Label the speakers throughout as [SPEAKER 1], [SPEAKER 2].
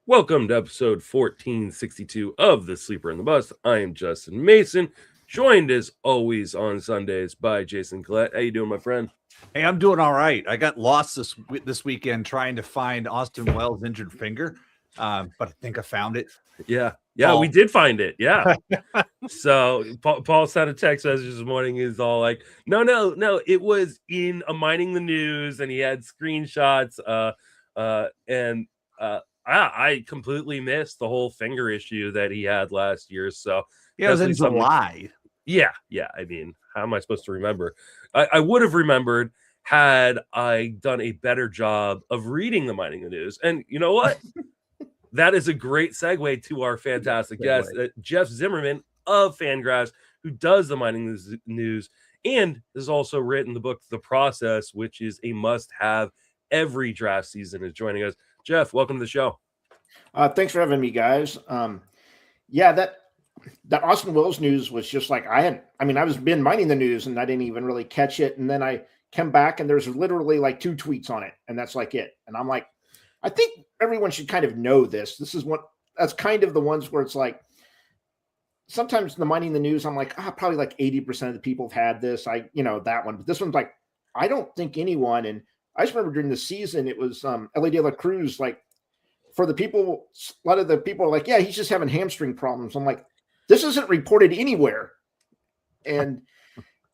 [SPEAKER 1] Welcome to episode 1462 of The Sleeper and the Bus. I am Justin Mason, joined as always on Sundays by Jason Collette. How you doing, my friend?
[SPEAKER 2] Hey, I'm doing all right. I got lost this weekend trying to find Austin Wells' injured finger, but I think I found it.
[SPEAKER 1] Yeah,
[SPEAKER 2] Oh.
[SPEAKER 1] we did find it. Yeah. So Paul sent a text message this morning. He's all like, no, it was in a Mining the News, and he had screenshots. I completely missed the whole finger issue that he had last year. So
[SPEAKER 2] yeah, it was in July.
[SPEAKER 1] Yeah. I mean, how am I supposed to remember? I would have remembered had I done a better job of reading the Mining the News. And you know what? That is a great segue to our fantastic guest, Jeff Zimmerman of Fangraphs, who does the Mining News and has also written the book The Process, which is a must-have every draft season, is joining us. Jeff, welcome to the show.
[SPEAKER 3] Thanks for having me, guys. That Austin Wells news was just like I was been mining the news and I didn't even really catch it. And then I came back and there's literally like 2 tweets on it, and that's like it. And I'm like, I think everyone should kind of know this. That's kind of the ones where it's like sometimes the mining the news, I'm like, probably like 80% of the people have had this. That one, but this one's like, I don't think anyone. And I just remember during the season, it was Ellie De La Cruz, like, for the people, a lot of the people are like, yeah, he's just having hamstring problems. I'm like, this isn't reported anywhere. And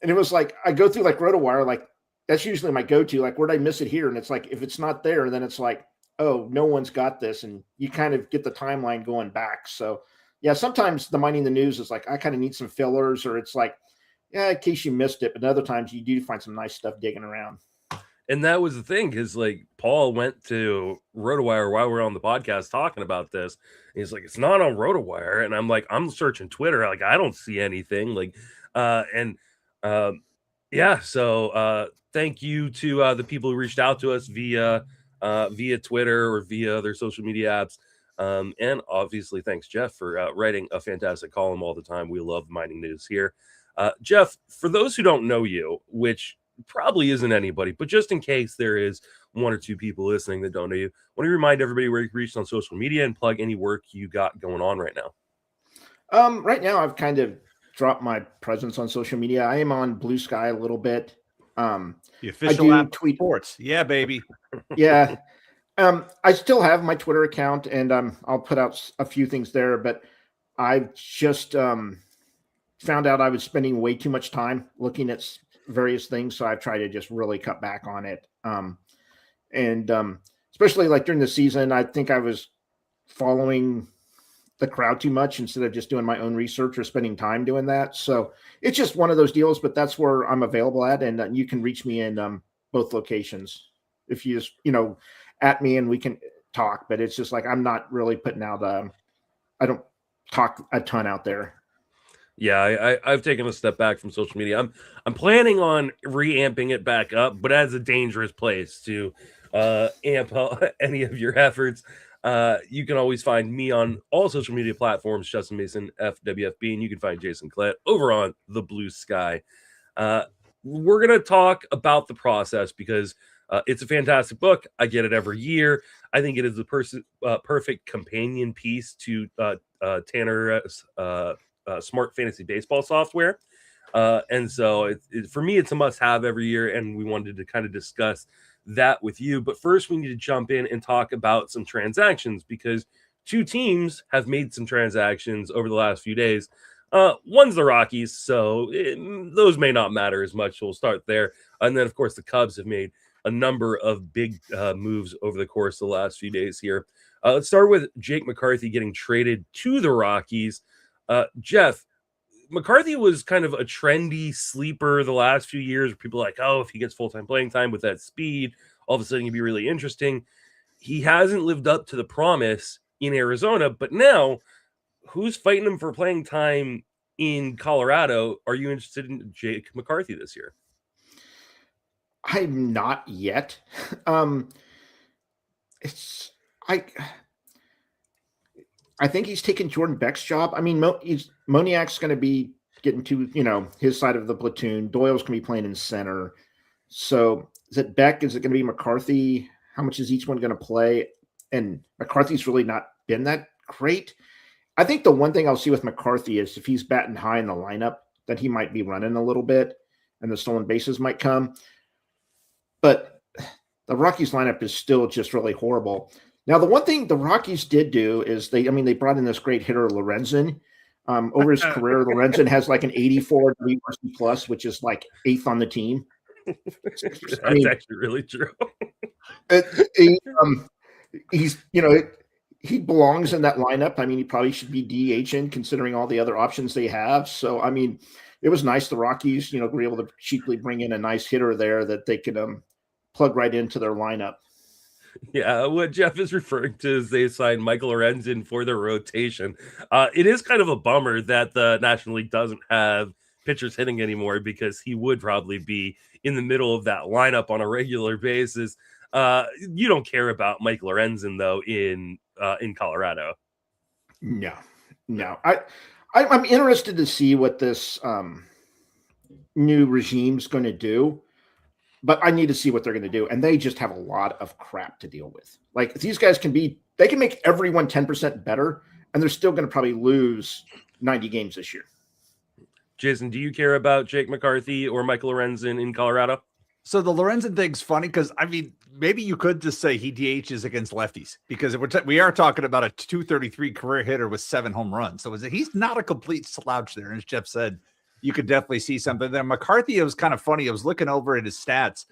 [SPEAKER 3] it was like, I go through like RotoWire, like that's usually my go-to, like, where'd I miss it here? And it's like, if it's not there, then it's like, oh, no one's got this. And you kind of get the timeline going back. So yeah, sometimes the mining the news is like, I kind of need some fillers, or it's like, yeah, in case you missed it. But other times you do find some nice stuff digging around.
[SPEAKER 1] And that was the thing, because like Paul went to RotoWire while we were on the podcast talking about this. And he's like, it's not on RotoWire. And I'm like, I'm searching Twitter. Like, I don't see anything. Like, So thank you to the people who reached out to us via Twitter or via other social media apps. And obviously, thanks, Jeff, for writing a fantastic column all the time. We love mining news here. Jeff, for those who don't know you, which probably isn't anybody, but just in case there is 1 or 2 people listening that don't know you, want to remind everybody where you can reach on social media and plug any work you got going on right now.
[SPEAKER 3] Right now I've kind of dropped my presence on social media. I am on Blue Sky a little bit.
[SPEAKER 2] The official app tweet sports. Yeah, baby.
[SPEAKER 3] Yeah. I still have my Twitter account, and I'll put out a few things there, but I've just found out I was spending way too much time looking at various things, so I've tried to just really cut back on it. Especially like during the season, I think I was following the crowd too much instead of just doing my own research or spending time doing that. So it's just one of those deals, but that's where I'm available at, and you can reach me in both locations if you just at me and we can talk. But it's just like I'm not really putting out I don't talk a ton out there.
[SPEAKER 1] Yeah, I've taken a step back from social media. I'm planning on reamping it back up, but as a dangerous place to amp any of your efforts. You can always find me on all social media platforms, Justin Mason FWFB, and you can find Jason Collette over on the Blue Sky. We're gonna talk about The Process because it's a fantastic book. I get it every year. I think it is the perfect companion piece to Tanner's smart fantasy baseball software. And so for me, it's a must-have every year, and we wanted to kind of discuss that with you. But first, we need to jump in and talk about some transactions, because 2 teams have made some transactions over the last few days. One's the Rockies, so those may not matter as much. So we'll start there. And then, of course, the Cubs have made a number of big moves over the course of the last few days here. Let's start with Jake McCarthy getting traded to the Rockies. Jeff, McCarthy was kind of a trendy sleeper the last few years, where people are like, oh, if he gets full-time playing time with that speed, all of a sudden he'd be really interesting. He hasn't lived up to the promise in Arizona, but now who's fighting him for playing time in Colorado? Are you interested in Jake McCarthy this year?
[SPEAKER 3] I'm not yet. I think he's taking Jordan Beck's job. I mean, Moniak's going to be getting to, his side of the platoon. Doyle's going to be playing in center. So is it Beck? Is it going to be McCarthy? How much is each one going to play? and McCarthy's really not been that great. I think the one thing I'll see with McCarthy is if he's batting high in the lineup, that he might be running a little bit and the stolen bases might come. But the Rockies lineup is still just really horrible. Now, the one thing the Rockies did do is they brought in this great hitter, Lorenzen. Over his career, Lorenzen has like an 84 WRC plus, which is like 8th on the team.
[SPEAKER 1] That's actually really true.
[SPEAKER 3] He's, he belongs in that lineup. I mean, he probably should be DHing considering all the other options they have. So, I mean, it was nice the Rockies, were able to cheaply bring in a nice hitter there that they could plug right into their lineup.
[SPEAKER 1] Yeah, what Jeff is referring to is they signed Michael Lorenzen for their rotation. It is kind of a bummer that the National League doesn't have pitchers hitting anymore because he would probably be in the middle of that lineup on a regular basis. You don't care about Michael Lorenzen though in Colorado.
[SPEAKER 3] No. I'm interested to see what this new regime's going to do. But I need to see what they're going to do. And they just have a lot of crap to deal with. Like these guys they can make everyone 10% better, and they're still going to probably lose 90 games this year.
[SPEAKER 1] Jason, do you care about Jake McCarthy or Michael Lorenzen in Colorado?
[SPEAKER 2] So the Lorenzen thing's funny because, I mean, maybe you could just say he DHs against lefties because we are talking about a 233 career hitter with 7 home runs. So he's not a complete slouch there. And as Jeff said, you could definitely see something there. McCarthy, it was kind of funny. I was looking over at his stats,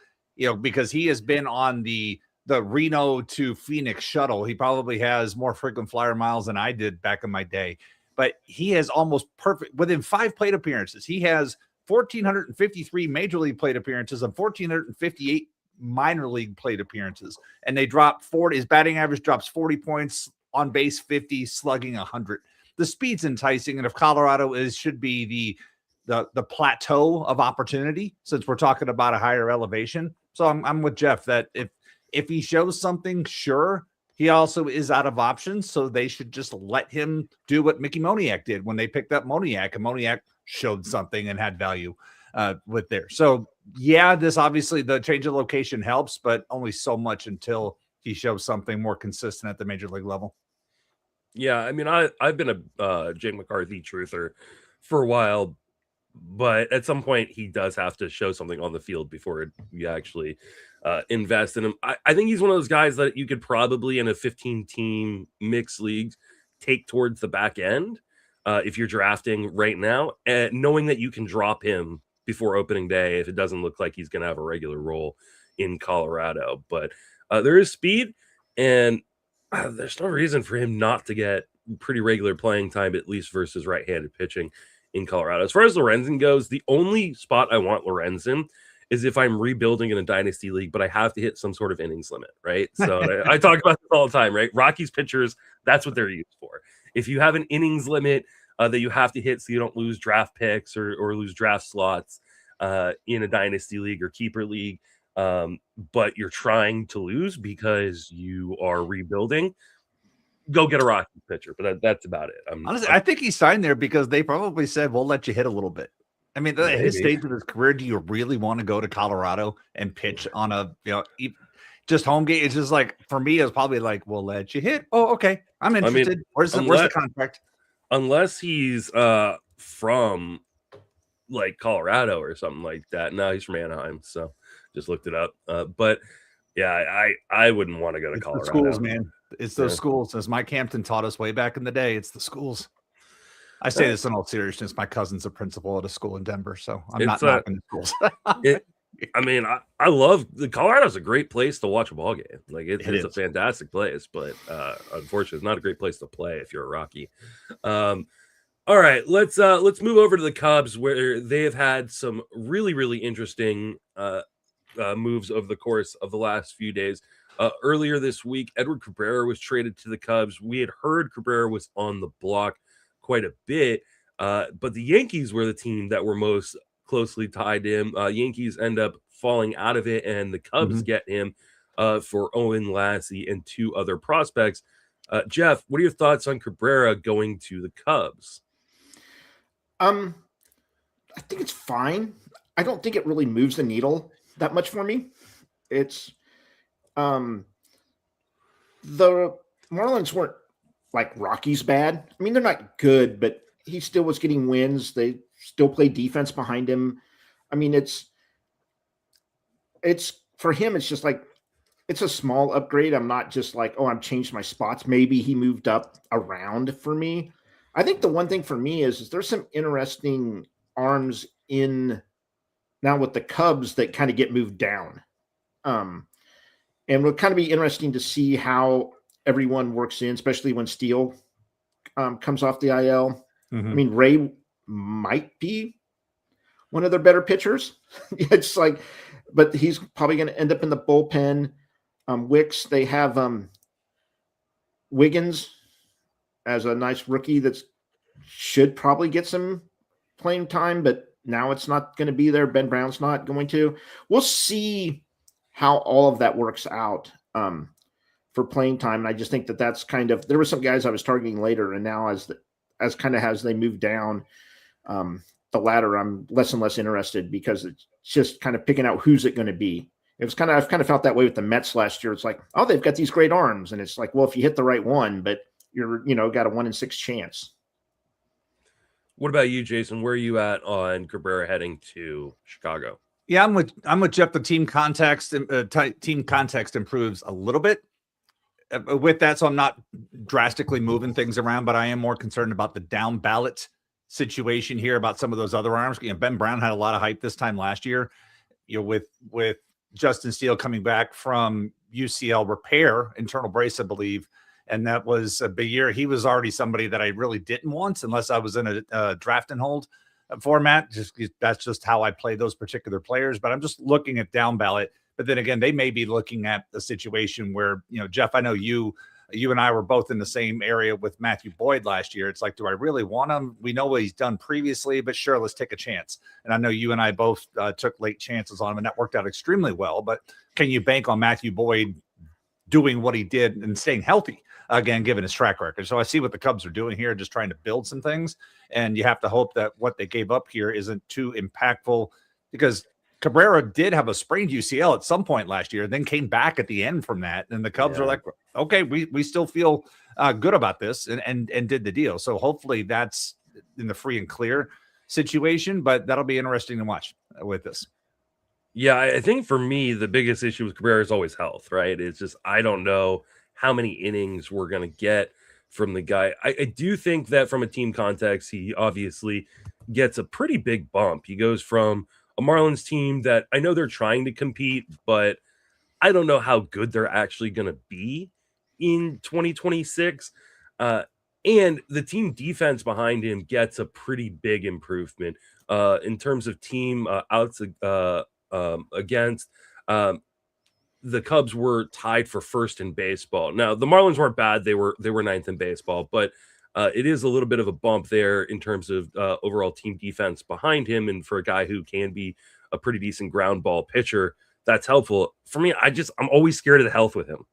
[SPEAKER 2] because he has been on the Reno to Phoenix shuttle. He probably has more frequent flyer miles than I did back in my day, but he has almost perfect within 5 plate appearances. He has 1,453 major league plate appearances and 1,458 minor league plate appearances. And they drop 40. His batting average drops 40 points, on base 50, slugging 100. The speed's enticing. And if Colorado should be the plateau of opportunity, since we're talking about a higher elevation. So I'm with Jeff that if he shows something, sure, he also is out of options. So they should just let him do what Mickey Moniak did when they picked up Moniak, and Moniak showed something and had value with there. So yeah, this obviously the change of location helps, but only so much until he shows something more consistent at the major league level.
[SPEAKER 1] Yeah, I mean, I've been a Jake McCarthy truther for a while, but at some point he does have to show something on the field before you actually invest in him. I think he's one of those guys that you could probably in a 15-team mixed leagues take towards the back end if you're drafting right now, and knowing that you can drop him before opening day if it doesn't look like he's going to have a regular role in Colorado. But there is speed, and there's no reason for him not to get pretty regular playing time, at least versus right-handed pitching in Colorado. As far as Lorenzen goes, the only spot I want Lorenzen is if I'm rebuilding in a dynasty league, but I have to hit some sort of innings limit, right? So I talk about this all the time, right? Rockies pitchers, that's what they're used for. If you have an innings limit that you have to hit so you don't lose draft picks or lose draft slots in a dynasty league or keeper league, but you're trying to lose because you are rebuilding, go get a Rockies pitcher. But that's about it.
[SPEAKER 2] Honestly, I think he signed there because they probably said, we'll let you hit a little bit. I mean, at his stage of his career, do you really want to go to Colorado and pitch on a, just home game? It's just like, for me, it's probably like, we'll let you hit. Oh, okay. I'm interested. I mean, where's the contract?
[SPEAKER 1] Unless he's from like Colorado or something like that. No, he's from Anaheim. So just looked it up. But yeah, I wouldn't want to go to Colorado.
[SPEAKER 2] The schools, man. It's those schools. As Mike Hampton taught us way back in the day, it's the schools. I say this in all seriousness. My cousin's a principal at a school in Denver, so I'm not knocking the schools.
[SPEAKER 1] I mean, I love Colorado's a great place to watch a ball game. Like it's a fantastic place, but unfortunately, it's not a great place to play if you're a Rocky. All right, let's move over to the Cubs, where they have had some really, really interesting moves over the course of the last few days. Earlier this week, Edward Cabrera was traded to the Cubs. We had heard Cabrera was on the block quite a bit, but the Yankees were the team that were most closely tied to him. Yankees end up falling out of it, and the Cubs get him for Owen Lassie and 2 other prospects. Jeff, what are your thoughts on Cabrera going to the Cubs?
[SPEAKER 3] I think it's fine. I don't think it really moves the needle that much for me. It's the the Marlins weren't like Rockies bad. I mean, they're not good, but he still was getting wins. They still play defense behind him. I mean, it's for him, it's just like, it's a small upgrade. I'm not just like, oh, I've changed my spots. Maybe he moved up around for me. I think the one thing for me is there's some interesting arms in now with the Cubs that kind of get moved down. And it'll kind of be interesting to see how everyone works in, especially when Steele comes off the IL.
[SPEAKER 2] Mm-hmm.
[SPEAKER 3] I mean, Ray might be one of their better pitchers. It's like, but he's probably going to end up in the bullpen. Wicks, they have Wiggins as a nice rookie that should probably get some playing time, but now it's not going to be there. Ben Brown's not going to. We'll see how all of that works out for playing time. And I just think that that's kind of, there were some guys I was targeting later, and now as they move down the ladder, I'm less and less interested because it's just kind of picking out who's it going to be. I've kind of felt that way with the Mets last year. It's like, oh, they've got these great arms. And it's like, well, if you hit the right one, but you're, got a 1 in 6 chance.
[SPEAKER 1] What about you, Jason? Where are you at on Cabrera heading to Chicago?
[SPEAKER 2] Yeah, I'm with Jeff. The team context improves a little bit with that. So I'm not drastically moving things around, but I am more concerned about the down ballot situation here, about some of those other arms. Ben Brown had a lot of hype this time last year, with Justin Steele coming back from UCL repair, internal brace, I believe. And that was a big year. He was already somebody that I really didn't want unless I was in a draft and hold format. That's just how I play those particular players. But I'm just looking at down ballot. But then again, they may be looking at a situation where, Jeff, I know you and I were both in the same area with Matthew Boyd last year. It's like, do I really want him? We know what he's done previously, but sure, let's take a chance. And I know you and I both took late chances on him, and that worked out extremely well. But can you bank on Matthew Boyd doing what he did and staying healthy, again, given his track record? So I see what the Cubs are doing here, just trying to build some things. And you have to hope that what they gave up here isn't too impactful, because Cabrera did have a sprained UCL at some point last year, then came back at the end from that. And the Cubs are like, okay, we still feel good about this, and did the deal. So hopefully that's in the free and clear situation, but that'll be interesting to watch with this.
[SPEAKER 1] Yeah, I think for me, the biggest issue with Cabrera is always health, right? It's just, I don't know how many innings we're going to get from the guy. I do think that from a team context, he obviously gets a pretty big bump. He goes from a Marlins team that I know they're trying to compete, but I don't know how good they're actually going to be in 2026. And the team defense behind him gets a pretty big improvement in terms of team outs against. The Cubs were tied for first in baseball. Now, the Marlins weren't bad. They were ninth in baseball, but it is a little bit of a bump there in terms of overall team defense behind him. And for a guy who can be a pretty decent ground ball pitcher, that's helpful. For me, I'm always scared of the health with him.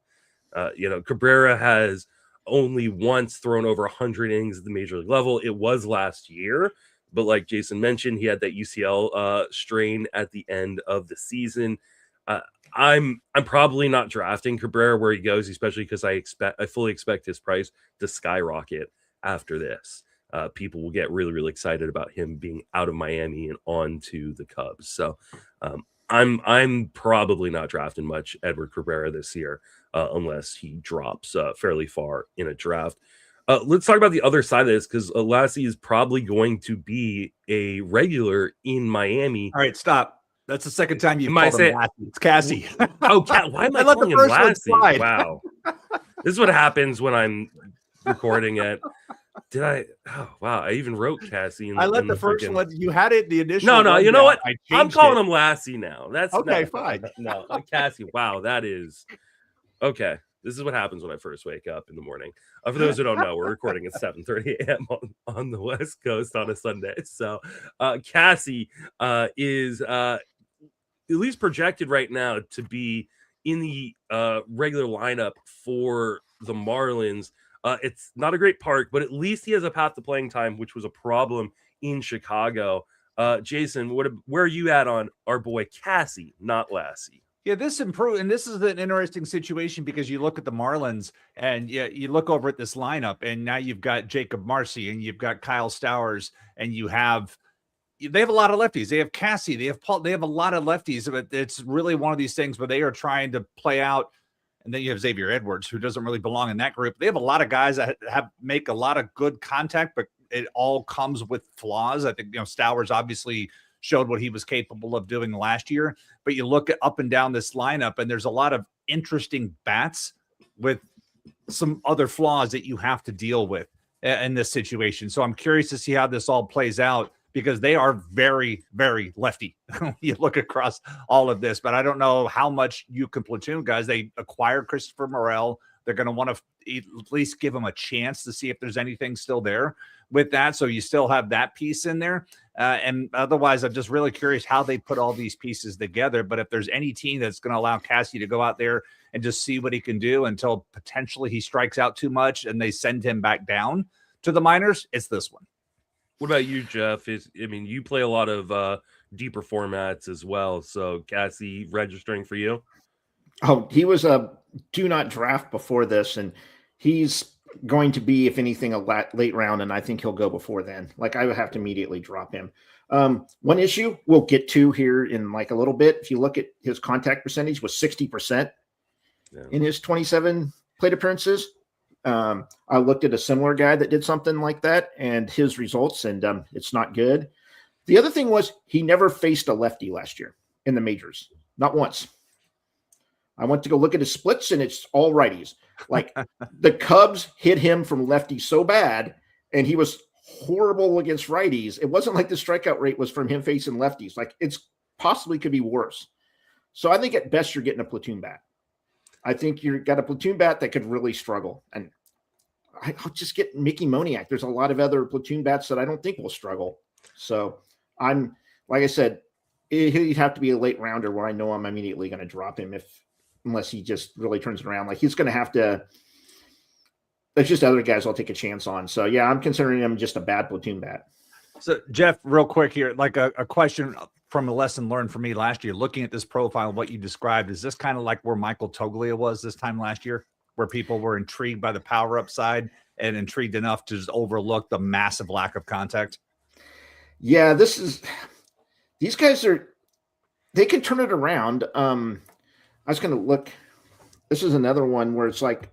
[SPEAKER 1] Cabrera has only once thrown over 100 innings at the major league level. It was last year, but like Jason mentioned, he had that UCL strain at the end of the season. I'm probably not drafting Cabrera where he goes, especially because I fully expect his price to skyrocket after this. People will get really, really excited about him being out of Miami and on to the Cubs. So I'm probably not drafting much Edward Cabrera this year unless he drops fairly far in a draft. Let's talk about the other side of this, because Lassie is probably going to be a regular in Miami.
[SPEAKER 2] All right, stop. That's the second time you've called him Lassie. It's Cassie.
[SPEAKER 1] Why am I calling him Lassie? Wow. This is what happens when I'm recording it. I even wrote Cassie.
[SPEAKER 2] I let the first one. You had it the initial.
[SPEAKER 1] No. You know what? I'm calling him Lassie now. That's
[SPEAKER 2] okay. Fine.
[SPEAKER 1] No, Cassie. Wow, that is okay. This is what happens when I first wake up in the morning. For those who don't know, we're recording at 7:30 a.m. on the West Coast on a Sunday. So Cassie is at least projected right now to be in the regular lineup for the Marlins. It's not a great park, but at least he has a path to playing time, which was a problem in Chicago. Jason, where are you at on our boy Cassie, not Lassie?
[SPEAKER 2] Yeah, this improved, and this is an interesting situation because you look at the Marlins and you look over at this lineup, and now you've got Jacob Marcy and you've got Kyle Stowers, and they have a lot of lefties. They have Cassie, they have Paul, they have a lot of lefties, but it's really one of these things where they are trying to play out. And then you have Xavier Edwards, who doesn't really belong in that group. They have a lot of guys that make a lot of good contact, but it all comes with flaws. I think, Stowers obviously showed what he was capable of doing last year, but you look at up and down this lineup and there's a lot of interesting bats with some other flaws that you have to deal with in this situation. So I'm curious to see how this all plays out because they are very, very lefty. You look across all of this, but I don't know how much you can platoon guys. They acquired Christopher Morel. They're going to want to at least give him a chance to see if there's anything still there with that. So you still have that piece in there. And otherwise, I'm just really curious how they put all these pieces together. But if there's any team that's going to allow Cassie to go out there and just see what he can do until potentially he strikes out too much and they send him back down to the minors, it's this one.
[SPEAKER 1] What about you, Jeff? You play a lot of deeper formats as well. So Cassie registering for you?
[SPEAKER 3] Oh, he was a do not draft before this, and he's going to be, if anything, a late round, and I think he'll go before then. Like, I would have to immediately drop him. One issue we'll get to here in like a little bit. If you look at his contact percentage was 60% in his 27 plate appearances. I looked at a similar guy that did something like that and his results, and it's not good. The other thing was he never faced a lefty last year in the majors, not once. I went to go look at his splits, and it's all righties. Like the Cubs hit him from lefty so bad, and he was horrible against righties. It wasn't like the strikeout rate was from him facing lefties. Like it's possibly could be worse. So I think at best you're getting a platoon bat. I think you've got a platoon bat that could really struggle. And I'll just get Mickey Moniak. There's a lot of other platoon bats that I don't think will struggle. So I'm, like I said, he'd have to be a late rounder where I know I'm immediately going to drop him unless he just really turns it around. Like he's going to have to, there's just other guys I'll take a chance on. So yeah, I'm considering him just a bad platoon bat.
[SPEAKER 2] So Jeff, real quick here, like a question from a lesson learned for me last year, looking at this profile, what you described, is this kind of like where Michael Toglia was this time last year, where people were intrigued by the power upside and intrigued enough to just overlook the massive lack of contact?
[SPEAKER 3] Yeah, these guys they can turn it around. I was going to look. This is another one where it's like,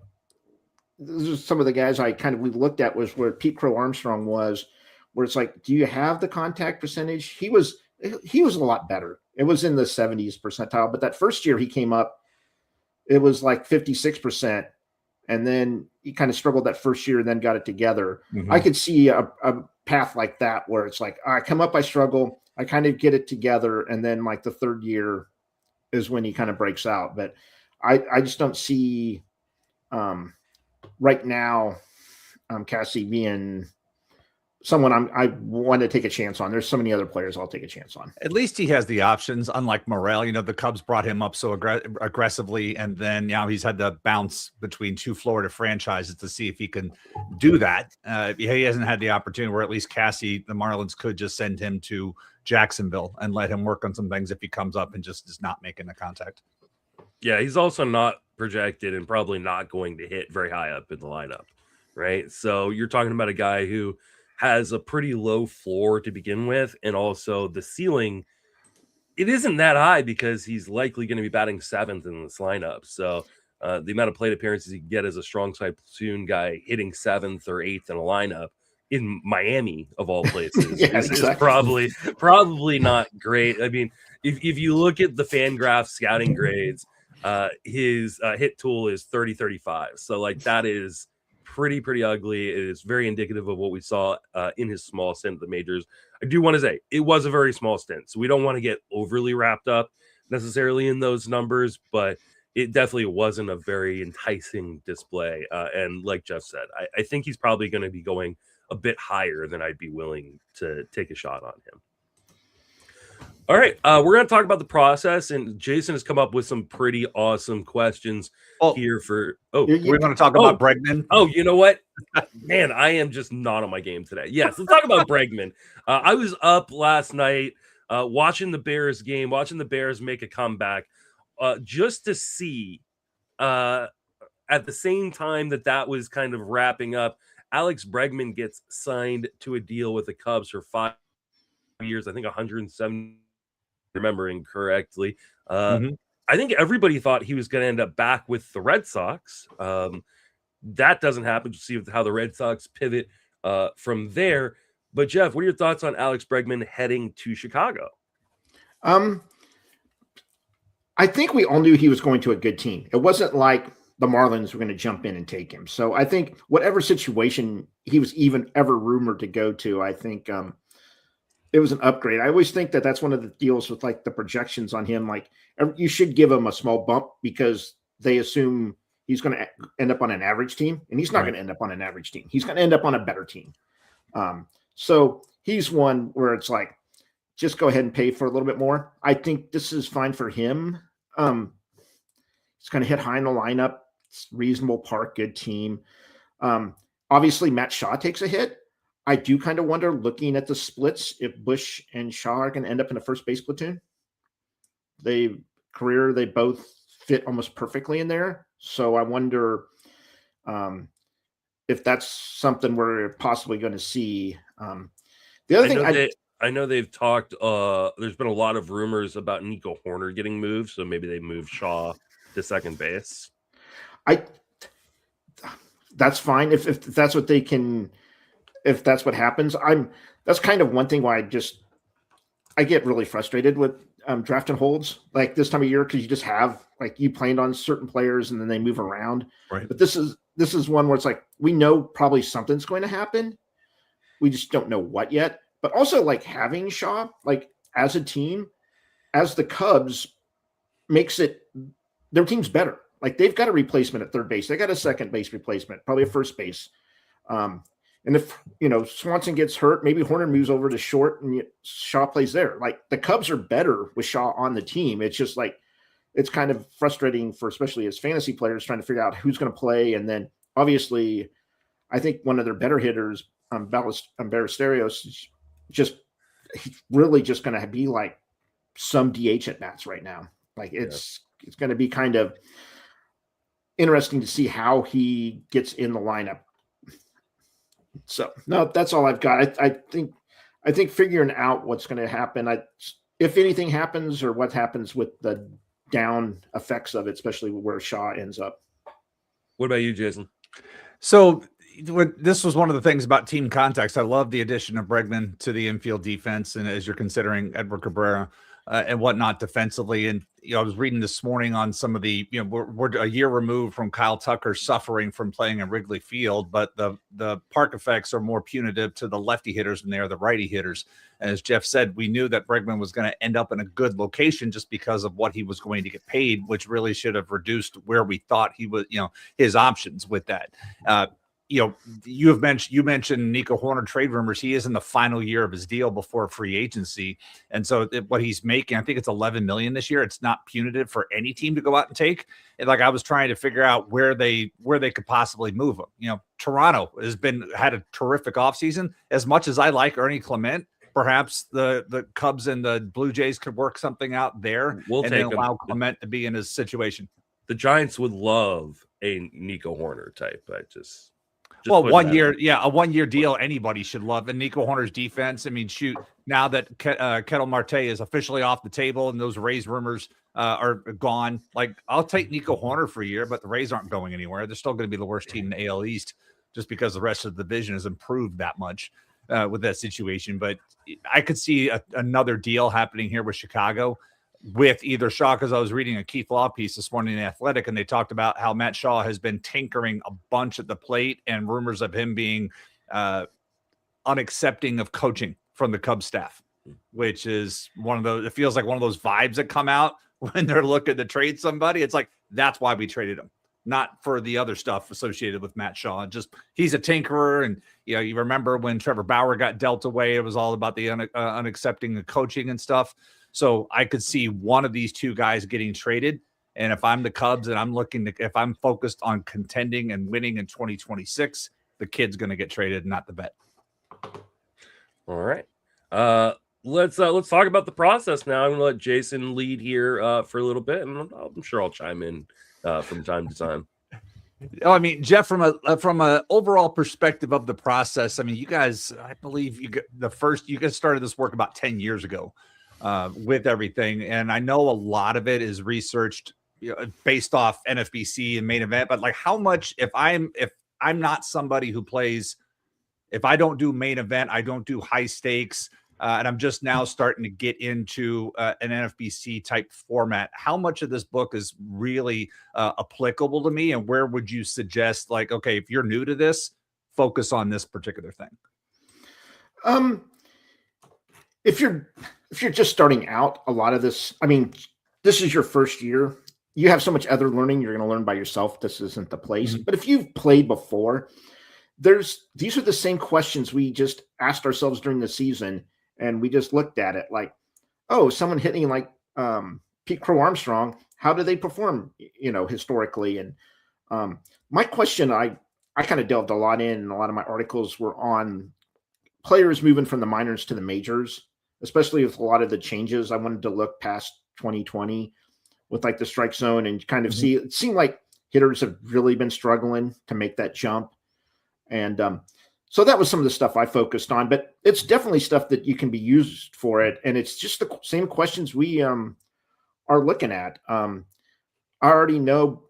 [SPEAKER 3] this is some of the guys we looked at was where Pete Crow Armstrong was, where it's like, do you have the contact percentage? He was a lot better. It was in the 70s percentile, but that first year he came up, it was like 56%. And then he kind of struggled that first year and then got it together. Mm-hmm. I could see a path like that where it's like, I come up, I struggle, I kind of get it together. And then like the third year is when he kind of breaks out. But I just don't see right now Cassie being someone I want to take a chance on. There's so many other players I'll take a chance on.
[SPEAKER 2] At least he has the options, unlike Morel. The Cubs brought him up so aggressively, and then now he's had to bounce between two Florida franchises to see if he can do that. He hasn't had the opportunity where at least Cassie, the Marlins could just send him to Jacksonville and let him work on some things if he comes up and just is not making the contact.
[SPEAKER 1] Yeah, he's also not projected and probably not going to hit very high up in the lineup, right? So you're talking about a guy who has a pretty low floor to begin with, and also the ceiling, it isn't that high because he's likely going to be batting seventh in this lineup. So the amount of plate appearances you can get as a strong side platoon guy hitting seventh or eighth in a lineup in Miami of all places is probably not great. I mean, if you look at the Fangraphs scouting grades, his hit tool is 30-35. So like that is pretty ugly. It is very indicative of what we saw in his small stint at the majors. I do want to say it was a very small stint, so we don't want to get overly wrapped up necessarily in those numbers, but it definitely wasn't a very enticing display. And like Jeff said, I think he's probably going to be going a bit higher than I'd be willing to take a shot on him. All right, we're going to talk about the process, and Jason has come up with some pretty awesome questions here for. Oh,
[SPEAKER 2] we're going to talk about Bregman.
[SPEAKER 1] Oh, you know what, man, I am just not on my game today. Yes, let's talk about Bregman. I was up last night watching the Bears game, watching the Bears make a comeback. just to see at the same time that was kind of wrapping up, Alex Bregman gets signed to a deal with the Cubs for 5 years. I think 107, remembering correctly. I think everybody thought he was going to end up back with the Red Sox. That doesn't happen. To see how the Red Sox pivot from there. But Jeff, what are your thoughts on Alex Bregman heading to Chicago?
[SPEAKER 3] I think we all knew he was going to a good team. It wasn't like the Marlins were going to jump in and take him. So I think whatever situation he was even ever rumored to go to, I think it was an upgrade. I always think that that's one of the deals with like the projections on him. Like you should give him a small bump because they assume he's going to end up on an average team, and he's not going to end up on an average team. He's going to end up on a better team. So he's one where it's like, just go ahead and pay for a little bit more. I think this is fine for him. He's going to hit high in the lineup. It's reasonable park, good team. Obviously, Matt Shaw takes a hit. I do kind of wonder, looking at the splits, if Bush and Shaw are going to end up in a first base platoon. They both fit almost perfectly in there. So I wonder if that's something we're possibly going to see. The other thing
[SPEAKER 1] I know they've talked. There's been a lot of rumors about Nico Horner getting moved, so maybe they move Shaw to second base.
[SPEAKER 3] That's fine if that's what they can. If that's what happens, that's kind of one thing why I get really frustrated with draft and holds like this time of year, because you just have like you planned on certain players and then they move around.
[SPEAKER 2] Right.
[SPEAKER 3] But this is one where it's like we know probably something's going to happen. We just don't know what yet. But also like having Shaw like as a team, as the Cubs, makes their team's better. Like they've got a replacement at third base. They got a second base replacement, probably a first base. And if, Swanson gets hurt, maybe Horner moves over to short and Shaw plays there. Like the Cubs are better with Shaw on the team. It's just like, it's kind of frustrating for, especially as fantasy players, trying to figure out who's going to play. And then obviously I think one of their better hitters, Ballesteros, is he's really just going to be like some DH at bats right now. Like it's going to be kind of interesting to see how he gets in the lineup. So no, that's all I've got. I think figuring out what's going to happen, if anything happens or what happens with the down effects of it, especially where Shaw ends up.
[SPEAKER 1] What about you, Jason?
[SPEAKER 2] So this was one of the things about team context. I love the addition of Bregman to the infield defense, and as you're considering Edward Cabrera and whatnot defensively. And I was reading this morning on some of the, we're a year removed from Kyle Tucker suffering from playing in Wrigley Field, but the park effects are more punitive to the lefty hitters than they are the righty hitters. And as Jeff said, we knew that Bregman was going to end up in a good location just because of what he was going to get paid, which really should have reduced where we thought he was, his options with that. You mentioned Nico Horner trade rumors. He is in the final year of his deal before free agency. And so what he's making, I think it's $11 million this year. It's not punitive for any team to go out and take. And like I was trying to figure out where they could possibly move him. Toronto had a terrific offseason. As much as I like Ernie Clement, perhaps the Cubs and the Blue Jays could work something out there and then allow Clement to be in his situation.
[SPEAKER 1] The Giants would love a Nico Horner type.
[SPEAKER 2] Well, 1 year, a 1 year deal anybody should love. And Nico Horner's defense, I mean, shoot, now that Ketel Marte is officially off the table and those Rays rumors are gone, like I'll take Nico Horner for a year, but the Rays aren't going anywhere. They're still going to be the worst team in the AL East just because the rest of the division has improved that much with that situation. But I could see another deal happening here with Chicago with either Shaw, because I was reading a Keith Law piece this morning in The Athletic, and they talked about how Matt Shaw has been tinkering a bunch at the plate and rumors of him being unaccepting of coaching from the Cubs staff, which is one of those, it feels like one of those vibes that come out when they're looking to trade somebody. It's like, that's why we traded him, not for the other stuff associated with Matt Shaw. Just he's a tinkerer. And, you remember when Trevor Bauer got dealt away, it was all about the unaccepting of coaching and stuff. So I could see one of these two guys getting traded. And if I'm the Cubs and if I'm focused on contending and winning in 2026, the kid's going to get traded, not the bet.
[SPEAKER 1] All right. let's talk about the process now. I'm gonna let Jason lead here for a little bit, and I'm sure I'll chime in from time to time.
[SPEAKER 2] Oh, I mean, Jeff, from a overall perspective of the process, I mean, you guys, I believe you guys started this work about 10 years ago with everything, and I know a lot of it is researched, based off NFBC and main event. But like, how much, if I'm not somebody who plays, if I don't do main event, I don't do high stakes, and I'm just now starting to get into an NFBC type format, how much of this book is really applicable to me? And where would you suggest, like, okay, if you're new to this, focus on this particular thing?
[SPEAKER 3] If you're just starting out, a lot of this, I mean, this is your first year. You have so much other learning you're going to learn by yourself. This isn't the place.
[SPEAKER 2] Mhm.
[SPEAKER 3] But if you've played before, these are the same questions we just asked ourselves during the season, and we just looked at it like, oh, someone hitting like Pete Crow Armstrong, how do they perform, historically? And my question, I kind of delved a lot in, and a lot of my articles were on players moving from the minors to the majors, especially with a lot of the changes. I wanted to look past 2020 with like the strike zone and kind of see, it seemed like hitters have really been struggling to make that jump. And so that was some of the stuff I focused on, but it's definitely stuff that you can be used for it. And it's just the same questions we are looking at. I already know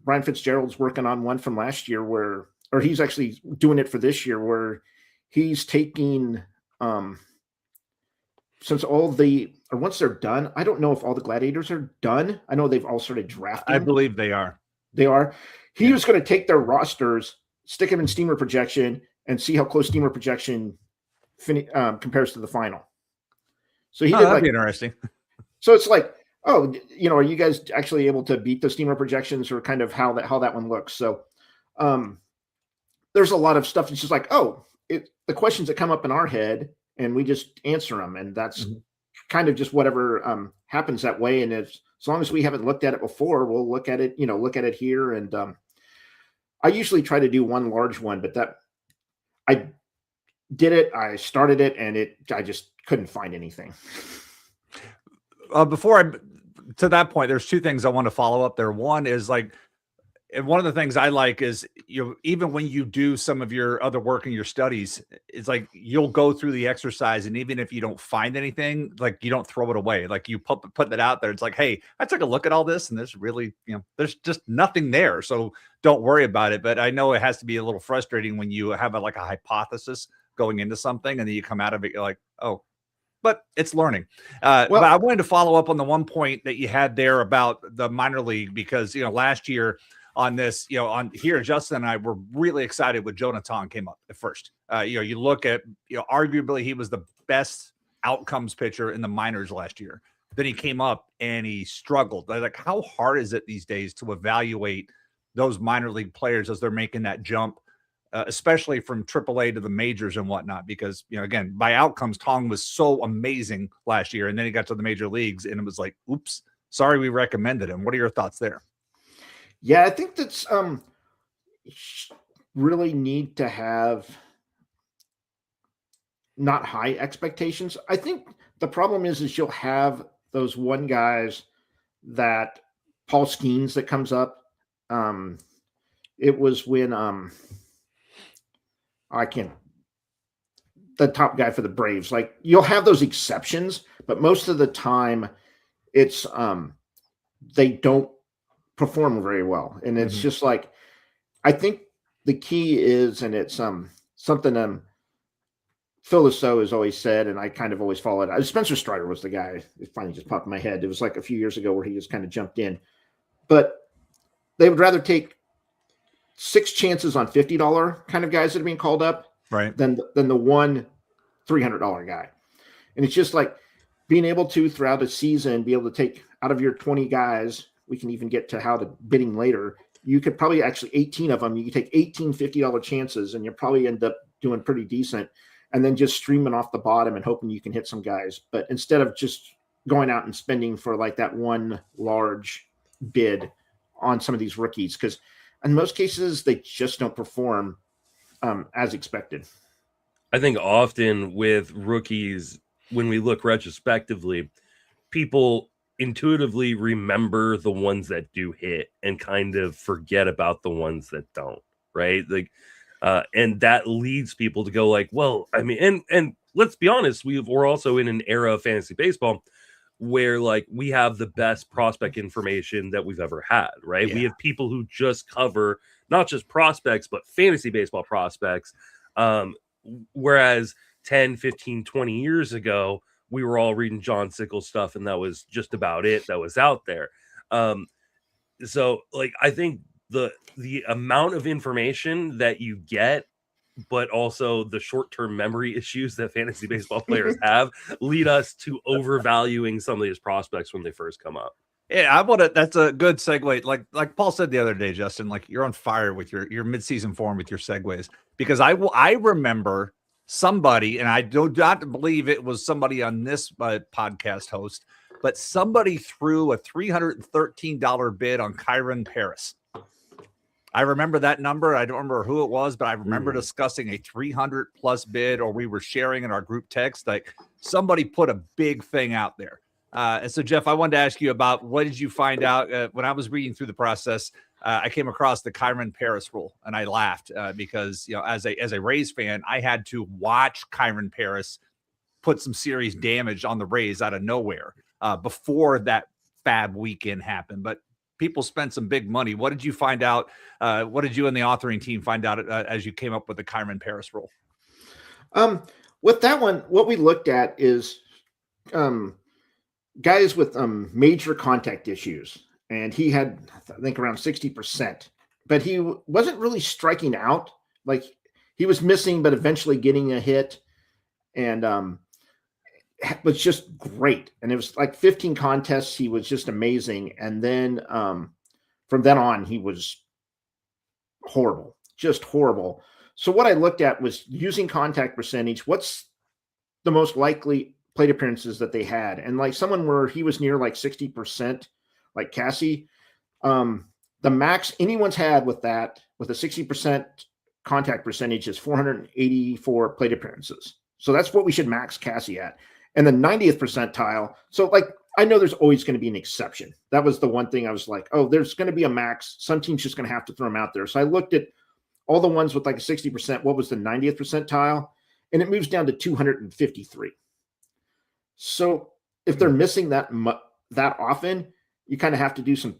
[SPEAKER 3] Brian Fitzgerald's working on one from last year or he's actually doing it for this year, where he's taking, since once they're done, I don't know if all the gladiators are done. I know they've all started drafting.
[SPEAKER 2] I believe they are.
[SPEAKER 3] They are. He was going to take their rosters, stick them in steamer projection, and see how close steamer projection compares to the final. So he did
[SPEAKER 2] that'd be interesting.
[SPEAKER 3] So it's like, are you guys actually able to beat the steamer projections, or kind of how that one looks? So there's a lot of stuff. It's just like, the questions that come up in our head, and we just answer them, and that's kind of just whatever happens that way. And as long as we haven't looked at it before, we'll look at it here. And I usually try to do one large one, but I started it, and I just couldn't find anything.
[SPEAKER 2] To that point, there's two things I want to follow up there. One is like, and one of the things I like is, even when you do some of your other work in your studies, it's like you'll go through the exercise, and even if you don't find anything, like, you don't throw it away. Like, you put that out there. It's like, hey, I took a look at all this, and there's really, there's just nothing there. So don't worry about it. But I know it has to be a little frustrating when you have a hypothesis going into something, and then you come out of it, you're like, oh, but it's learning. But I wanted to follow up on the one point that you had there about the minor league, because, last year on this, on here, Justin and I were really excited when Jonathan came up at first. You look at, arguably he was the best outcomes pitcher in the minors last year. Then he came up and he struggled. Like, how hard is it these days to evaluate those minor league players as they're making that jump, especially from AAA to the majors and whatnot? Because, again, by outcomes, Tong was so amazing last year, and then he got to the major leagues, and it was like, oops, sorry, we recommended him. What are your thoughts there?
[SPEAKER 3] Yeah, I think that's really need to have not high expectations. I think the problem is you'll have those one guys that Paul Skeens that comes up. It was when the top guy for the Braves. Like, you'll have those exceptions, but most of the time it's they don't perform very well. And it's just like, I think the key is, and it's something Phil Lasso has always said, and I kind of always followed it. Spencer Strider was the guy. It finally just popped in my head. It was like a few years ago where he just kind of jumped in. But they would rather take 6 chances on $50 kind of guys that are being called up,
[SPEAKER 2] right,
[SPEAKER 3] than the one $300 guy. And it's just like being able to, throughout a season, be able to take out of your 20 guys, we can even get to how to bidding later. You could probably actually 18 of them. You could take 18 $50 chances, and you'll probably end up doing pretty decent, and then just streaming off the bottom and hoping you can hit some guys. But instead of just going out and spending for like that one large bid on some of these rookies, because in most cases they just don't perform as expected.
[SPEAKER 1] I think often with rookies, when we look retrospectively, people intuitively remember the ones that do hit and kind of forget about the ones that don't, right? Like, and that leads people to go like, well, I mean, and let's be honest, we're also in an era of fantasy baseball where like we have the best prospect information that we've ever had, right?
[SPEAKER 2] Yeah.
[SPEAKER 1] We have people who just cover not just prospects, but fantasy baseball prospects. Whereas 10, 15, 20 years ago, we were all reading John Sickles stuff, and that was just about it that was out there. So like I think the amount of information that you get, but also the short-term memory issues that fantasy baseball players have, lead us to overvaluing some of these prospects when they first come up.
[SPEAKER 2] Yeah, I want to. That's a good segue. Like Paul said the other day, Justin. Like you're on fire with your midseason form with your segues, because I remember somebody, and I do not believe it was somebody on this podcast host, but somebody threw a $313 bid on Kyron Paris. I remember that number. I don't remember who it was, but I remember discussing a 300 plus bid, or we were sharing in our group text. Like somebody put a big thing out there. And so, Jeff, I wanted to ask you about what did you find out when I was reading through the process? I came across the Kyron Paris rule, and I laughed because, as a Rays fan, I had to watch Kyron Paris put some serious damage on the Rays out of nowhere before that fab weekend happened. But people spent some big money. What did you find out? What did you and the authoring team find out as you came up with the Kyron Paris rule?
[SPEAKER 3] With that one, what we looked at is guys with major contact issues, and he had, I think, around 60%, but he wasn't really striking out. Like he was missing, but eventually getting a hit, and was just great. And it was like 15 contests. He was just amazing. And then from then on, he was horrible, just horrible. So what I looked at was using contact percentage. What's the most likely plate appearances that they had? And like someone where he was near like 60%, like Cassie, the max anyone's had with that, with a 60% contact percentage, is 484 plate appearances. So that's what we should max Cassie at. And the 90th percentile. So like, I know there's always going to be an exception. That was the one thing I was like, oh, there's going to be a max. Some team's just going to have to throw them out there. So I looked at all the ones with like a 60%. What was the 90th percentile? And it moves down to 253. So if they're missing that often, you kind of have to do some,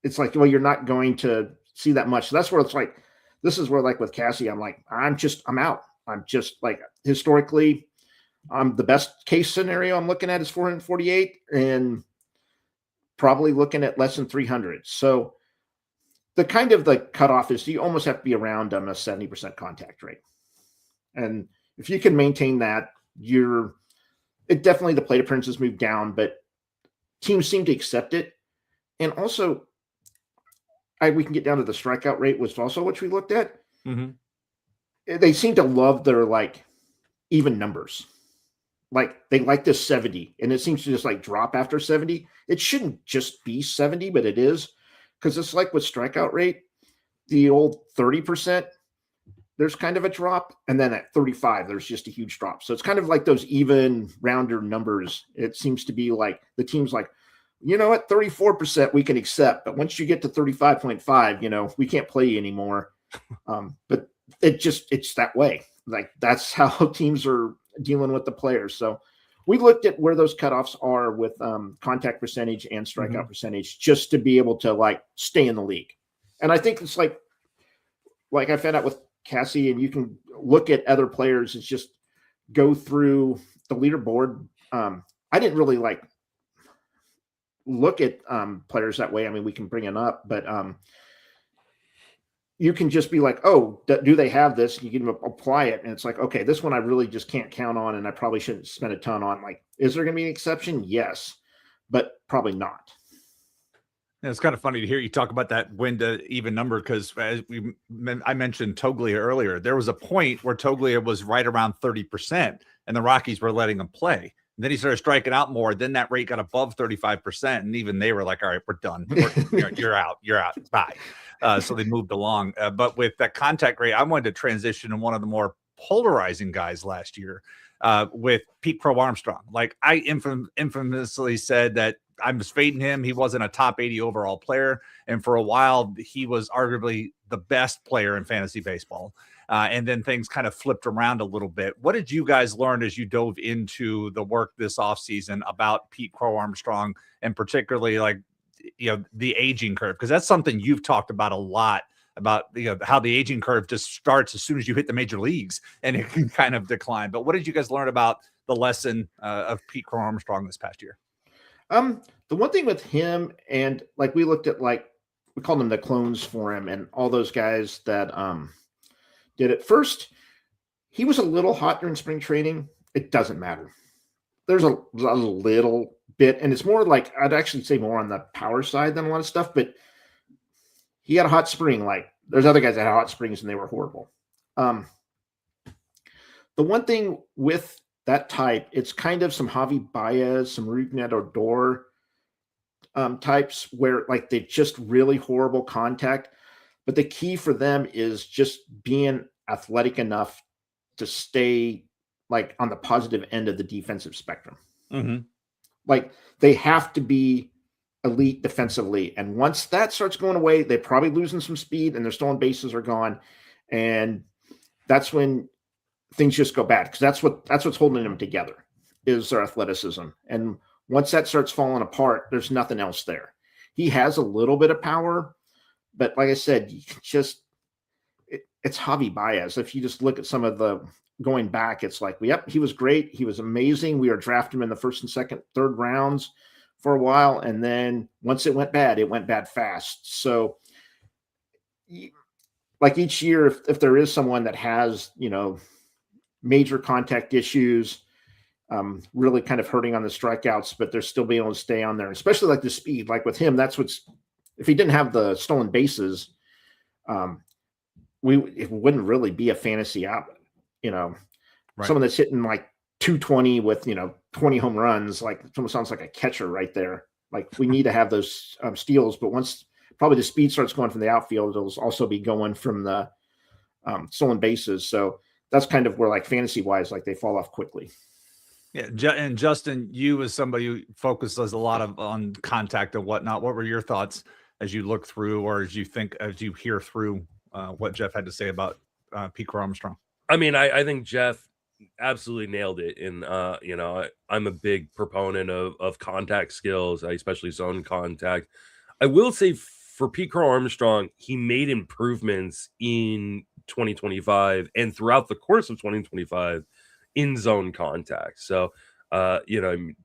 [SPEAKER 3] it's like, well, you're not going to see that much. So that's where it's like, this is where like with Cassie, I'm like, I'm out. I'm just like, historically, the best case scenario I'm looking at is 448, and probably looking at less than 300. So the kind of the cutoff is you almost have to be around a 70% contact rate. And if you can maintain that, it definitely, the plate appearances move down, but teams seem to accept it. And also, we can get down to the strikeout rate, was also what we looked at. Mm-hmm. They seem to love their like even numbers. Like they like this 70, and it seems to just like drop after 70. It shouldn't just be 70, but it is, because it's like with strikeout rate, the old 30%, there's kind of a drop, and then at 35, there's just a huge drop. So it's kind of like those even rounder numbers. It seems to be like the team's like, you know what, 34% we can accept, but once you get to 35.5, we can't play you anymore. But it's that way. Like that's how teams are dealing with the players. So we looked at where those cutoffs are with contact percentage and strikeout percentage, just to be able to like stay in the league. And I think it's like I found out with Cassie, and you can look at other players, it's just go through the leaderboard. I didn't really like look at players that way. I mean, we can bring it up, but you can just be like, oh, do they have this? You can apply it. And it's like, okay, this one I really just can't count on, and I probably shouldn't spend a ton on. Like, is there going to be an exception? Yes, but probably not.
[SPEAKER 2] Yeah, it's kind of funny to hear you talk about that win to even number, because as I mentioned Toglia earlier, there was a point where Toglia was right around 30%, and the Rockies were letting him play. And then he started striking out more. Then that rate got above 35%, and even they were like, all right, we're done. You're out. Bye. So they moved along. But with that contact rate, I wanted to transition to one of the more polarizing guys last year with Pete Crow Armstrong. Like I infamously said that I was fading him. He wasn't a top 80 overall player. And for a while, he was arguably the best player in fantasy baseball. And then things kind of flipped around a little bit. What did you guys learn as you dove into the work this offseason about Pete Crow Armstrong, and particularly like, the aging curve? Because that's something you've talked about a lot, about how the aging curve just starts as soon as you hit the major leagues and it can kind of decline. But what did you guys learn about the lesson of Pete Crow Armstrong this past year?
[SPEAKER 3] The one thing with him, and like we looked at, like we called them the clones for him, and all those guys that did it first, he was a little hot during spring training. It doesn't matter. There's a little bit, and it's more like, I'd actually say more on the power side than a lot of stuff, but he had a hot spring. Like there's other guys that had hot springs and they were horrible. The one thing with that type, it's kind of some Javi Baez, some Rougned Odor types where like they just really horrible contact. But the key for them is just being athletic enough to stay like on the positive end of the defensive spectrum.
[SPEAKER 2] Mm-hmm.
[SPEAKER 3] Like they have to be elite defensively. And once that starts going away, they're probably losing some speed and their stolen bases are gone. And that's when things just go bad, because that's what's holding them together is their athleticism. And once that starts falling apart, there's nothing else there. He has a little bit of power, but like I said, you can just it's Javi Baez. If you just look at some of the going back, it's like, yep, he was great. He was amazing. We were drafting him in the first and second, third rounds for a while. And then once it went bad fast. So like each year, if there is someone that has, major contact issues, really kind of hurting on the strikeouts, but they're still being able to stay on there, especially like the speed. Like with him, that's if he didn't have the stolen bases, it wouldn't really be a fantasy app, right. Someone that's hitting like 220 with, 20 home runs, like it almost sounds like a catcher right there. Like we need to have those steals, but once probably the speed starts going from the outfield, it'll also be going from the stolen bases. So that's kind of where, like fantasy wise, like they fall off quickly.
[SPEAKER 2] Yeah. And Justin, you as somebody who focuses a lot on contact and whatnot, what were your thoughts as you look through, or as you hear through what Jeff had to say about Pete Crow Armstrong?
[SPEAKER 1] I mean, I think Jeff absolutely nailed it. And, I'm a big proponent of contact skills, especially zone contact. I will say for Pete Crow Armstrong, he made improvements in 2025 and throughout the course of 2025 in zone contact. So,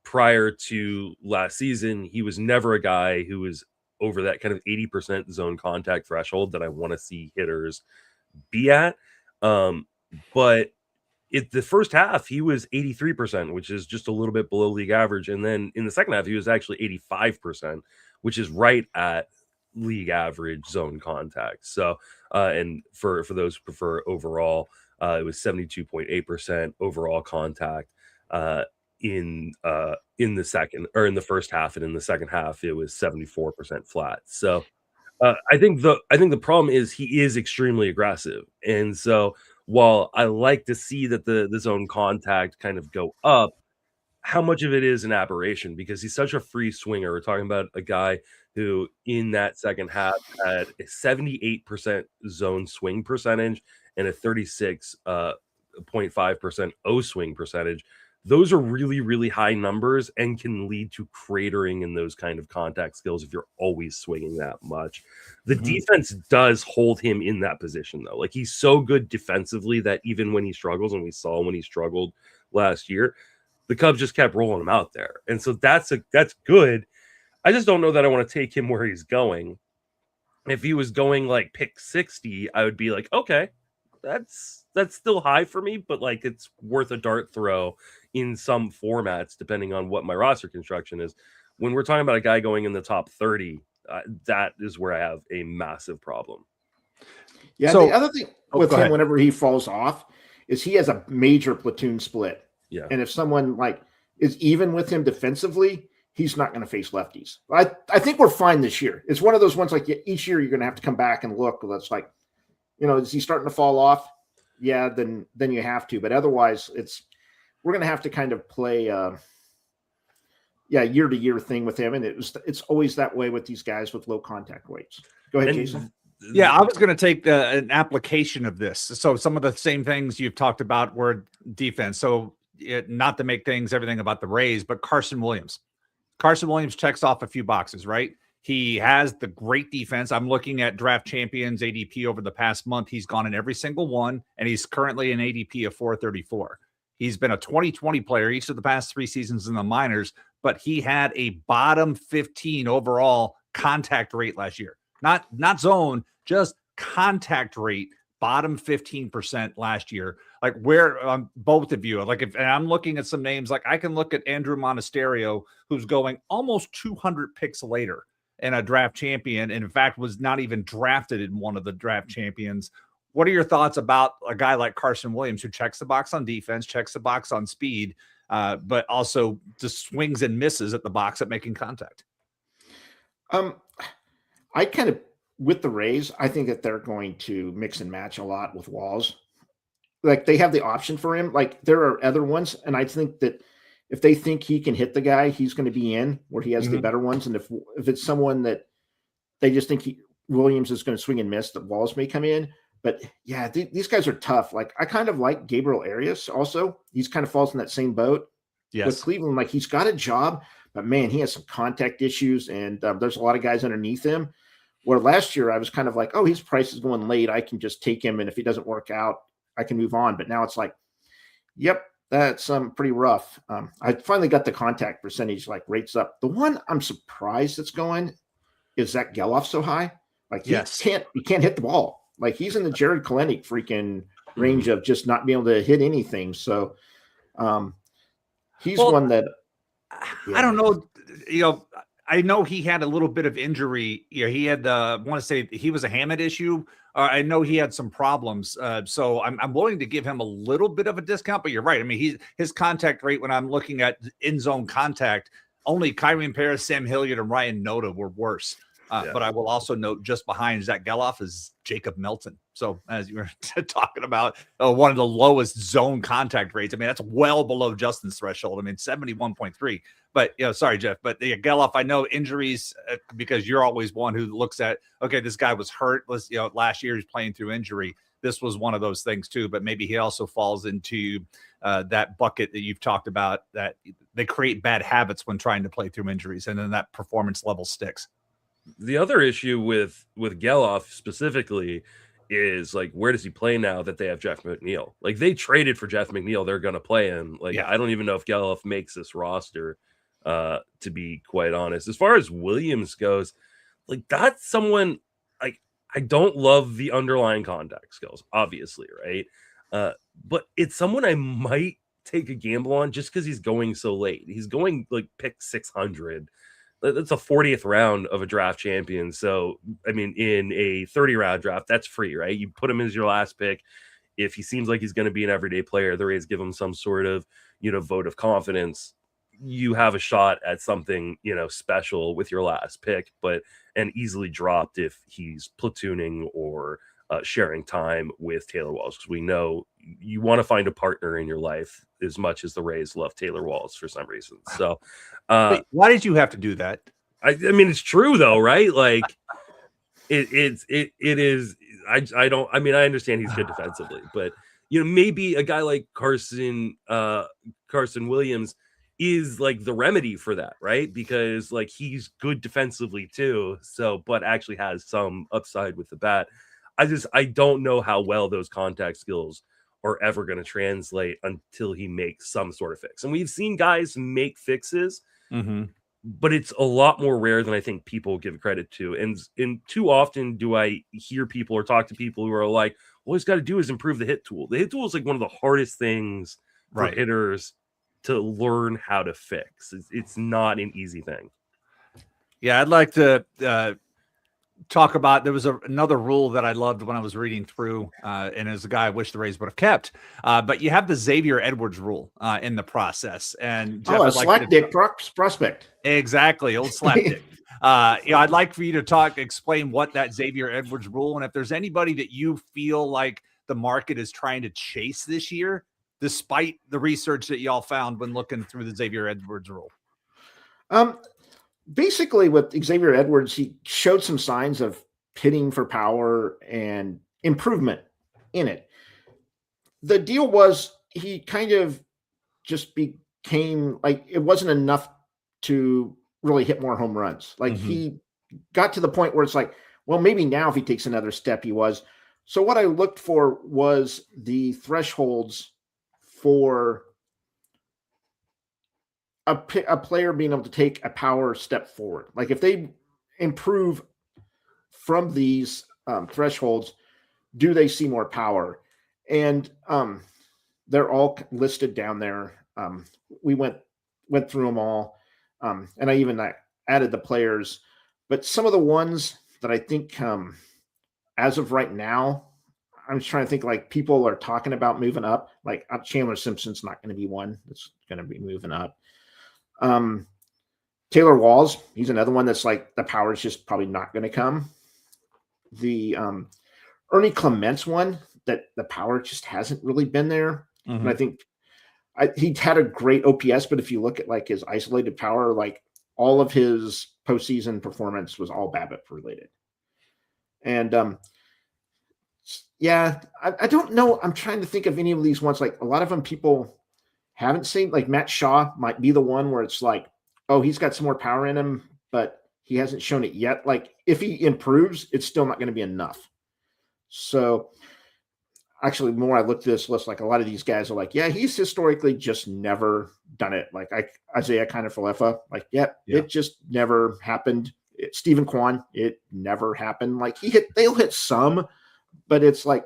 [SPEAKER 1] prior to last season, he was never a guy who was over that kind of 80% zone contact threshold that I want to see hitters be at. But the first half, he was 83%, which is just a little bit below league average. And then in the second half, he was actually 85%, which is right at league average zone contact. So, and for those who prefer overall, it was 72.8% overall contact in the second, or in the first half, and in the second half it was 74% flat. So I think the problem is he is extremely aggressive, and so while I like to see that the zone contact kind of go up, how much of it is an aberration because he's such a free swinger. We're talking about a guy who in that second half had a 78% zone swing percentage and a 36.5% O swing percentage. Those are really, really high numbers and can lead to cratering in those kind of contact skills if you're always swinging that much. The defense does hold him in that position, though. Like, he's so good defensively that even when he struggles, and we saw when he struggled last year, the Cubs just kept rolling him out there. And so that's good. I just don't know that I want to take him where he's going. If he was going like pick 60, I would be like, okay, that's still high for me, but like it's worth a dart throw in some formats, depending on what my roster construction is. When we're talking about a guy going in the top 30, that is where I have a massive problem.
[SPEAKER 3] Yeah. So, the other thing with him, whenever he falls off, is he has a major platoon split.
[SPEAKER 1] Yeah.
[SPEAKER 3] And if someone like is even with him defensively, he's not going to face lefties. I think we're fine this year. It's one of those ones like each year you're going to have to come back and look. That's like, is he starting to fall off? yeah, then you have to. But otherwise, we're going to have to kind of play, year to year thing with him, and it's always that way with these guys with low contact weights. Go ahead, Jason.
[SPEAKER 2] Yeah, I was going to take an application of this. So some of the same things you've talked about were defense. So not to make everything about the Rays, but Carson Williams. Carson Williams checks off a few boxes, right? He has the great defense. I'm looking at Draft Champions ADP over the past month. He's gone in every single one, and he's currently an ADP of 434. He's been a 2020 player each of the past 3 seasons in the minors, but he had a bottom 15 overall contact rate last year. Not zone, just contact rate, bottom 15% last year. Like where both of you, like and I'm looking at some names, like I can look at Andrew Monasterio, who's going almost 200 picks later in a draft champion, and in fact was not even drafted in one of the draft champions. What are your thoughts about a guy like Carson Williams, who checks the box on defense, checks the box on speed, but also just swings and misses at the box at making contact?
[SPEAKER 3] I kind of, with the Rays, I think that they're going to mix and match a lot with Walls. Like they have the option for him. Like there are other ones, and I think that if they think he can hit the guy, he's going to be in where he has the better ones. And if it's someone that they just think Williams is going to swing and miss, that Walls may come in. But yeah, these guys are tough. Like I kind of like Gabriel Arias also. He's kind of falls in that same boat with Cleveland. Like he's got a job, but man, he has some contact issues, and there's a lot of guys underneath him. Where last year I was kind of like, oh, his price is going late. I can just take him, and if he doesn't work out, I can move on. But now it's like, yep, that's pretty rough. I finally got the contact percentage like rates up. The one I'm surprised that's going is Zach Geloff so high. Like he can't hit the ball. Like he's in the Jared Kalenic freaking range of just not being able to hit anything. So he's one that
[SPEAKER 2] I don't know. I know he had a little bit of injury. He had I want to say he was a hamate issue. I know he had some problems. So I'm willing to give him a little bit of a discount, but you're right. I mean, his contact rate when I'm looking at in zone contact, only Kyrie Paris, Sam Hilliard, and Ryan Noda were worse. But I will also note just behind Zach Geloff is Jacob Melton. So as you were talking about, one of the lowest zone contact rates. I mean, that's well below Justin's threshold. I mean, 71.3. But sorry, Jeff. But Geloff, I know injuries because you're always one who looks at, okay, this guy was hurt. Last year he's playing through injury. This was one of those things too. But maybe he also falls into that bucket that you've talked about, that they create bad habits when trying to play through injuries, and then that performance level sticks.
[SPEAKER 1] The other issue with Geloff specifically is like, where does he play now that they have Jeff McNeil? Like they traded for Jeff McNeil, they're going to play him. Like I don't even know if Geloff makes this roster, to be quite honest. As far as Williams goes, like that's someone like I don't love the underlying contact skills, obviously, right? But it's someone I might take a gamble on just because he's going so late. He's going like pick 600. That's a 40th round of a draft champion. So, I mean, in a 30-round draft, that's free, right? You put him as your last pick. If he seems like he's going to be an everyday player, the Rays give him some sort of, vote of confidence. You have a shot at something, special with your last pick, and easily dropped if he's platooning or sharing time with Taylor Walls. Because we know you want to find a partner in your life as much as the Rays love Taylor Walls for some reason. So,
[SPEAKER 2] wait, why did you have to do that?
[SPEAKER 1] I mean, it's true though, right? Like it is. I don't. I mean, I understand he's good defensively, but maybe a guy like Carson Williams is like the remedy for that, right? Because like he's good defensively too. So, but actually has some upside with the bat. I don't know how well those contact skills are ever going to translate until he makes some sort of fix. And we've seen guys make fixes, but it's a lot more rare than I think people give credit to. And too often do I hear people or talk to people who are like, all he's got to do is improve the hit tool. The hit tool is like one of the hardest things for hitters to learn how to fix. It's not an easy thing.
[SPEAKER 2] Yeah, I'd like to talk about, there was another rule that I loved when I was reading through, and as a guy I wish the Rays would have kept, but you have the Xavier Edwards rule in the process. And Jeff,
[SPEAKER 3] a slack dick prospect.
[SPEAKER 2] Exactly, old slap dick. I'd like for you to explain what that Xavier Edwards rule, and if there's anybody that you feel like the market is trying to chase this year, despite the research that y'all found when looking through the Xavier Edwards rule?
[SPEAKER 3] Basically, with Xavier Edwards, he showed some signs of hitting for power and improvement in it. The deal was he kind of just became like, it wasn't enough to really hit more home runs. Like he got to the point where it's like, well, maybe now if he takes another step, he was. So what I looked for was the thresholds for a player being able to take a power step forward. Like if they improve from these thresholds, do they see more power? And they're all listed down there. We went through them all. And I even added the players, but some of the ones that I think as of right now, I'm just trying to think like people are talking about moving up. Like Chandler Simpson's not going to be one that's going to be moving up. Taylor Walls, he's another one that's like the power is just probably not going to come. The Ernie Clement's one that the power just hasn't really been there. And I think he had a great OPS, but if you look at like his isolated power, like all of his postseason performance was all BABIP related. And yeah, I don't know. I'm trying to think of any of these ones. Like a lot of them people haven't seen. Like Matt Shaw might be the one where it's like, oh, he's got some more power in him, but he hasn't shown it yet. Like if he improves, it's still not going to be enough. So actually, the more I looked at this list, like a lot of these guys are like, yeah, he's historically just never done it. Like Isaiah Kiner-Falefa, like, it just never happened. Stephen Kwan, it never happened. Like they'll hit some, but it's like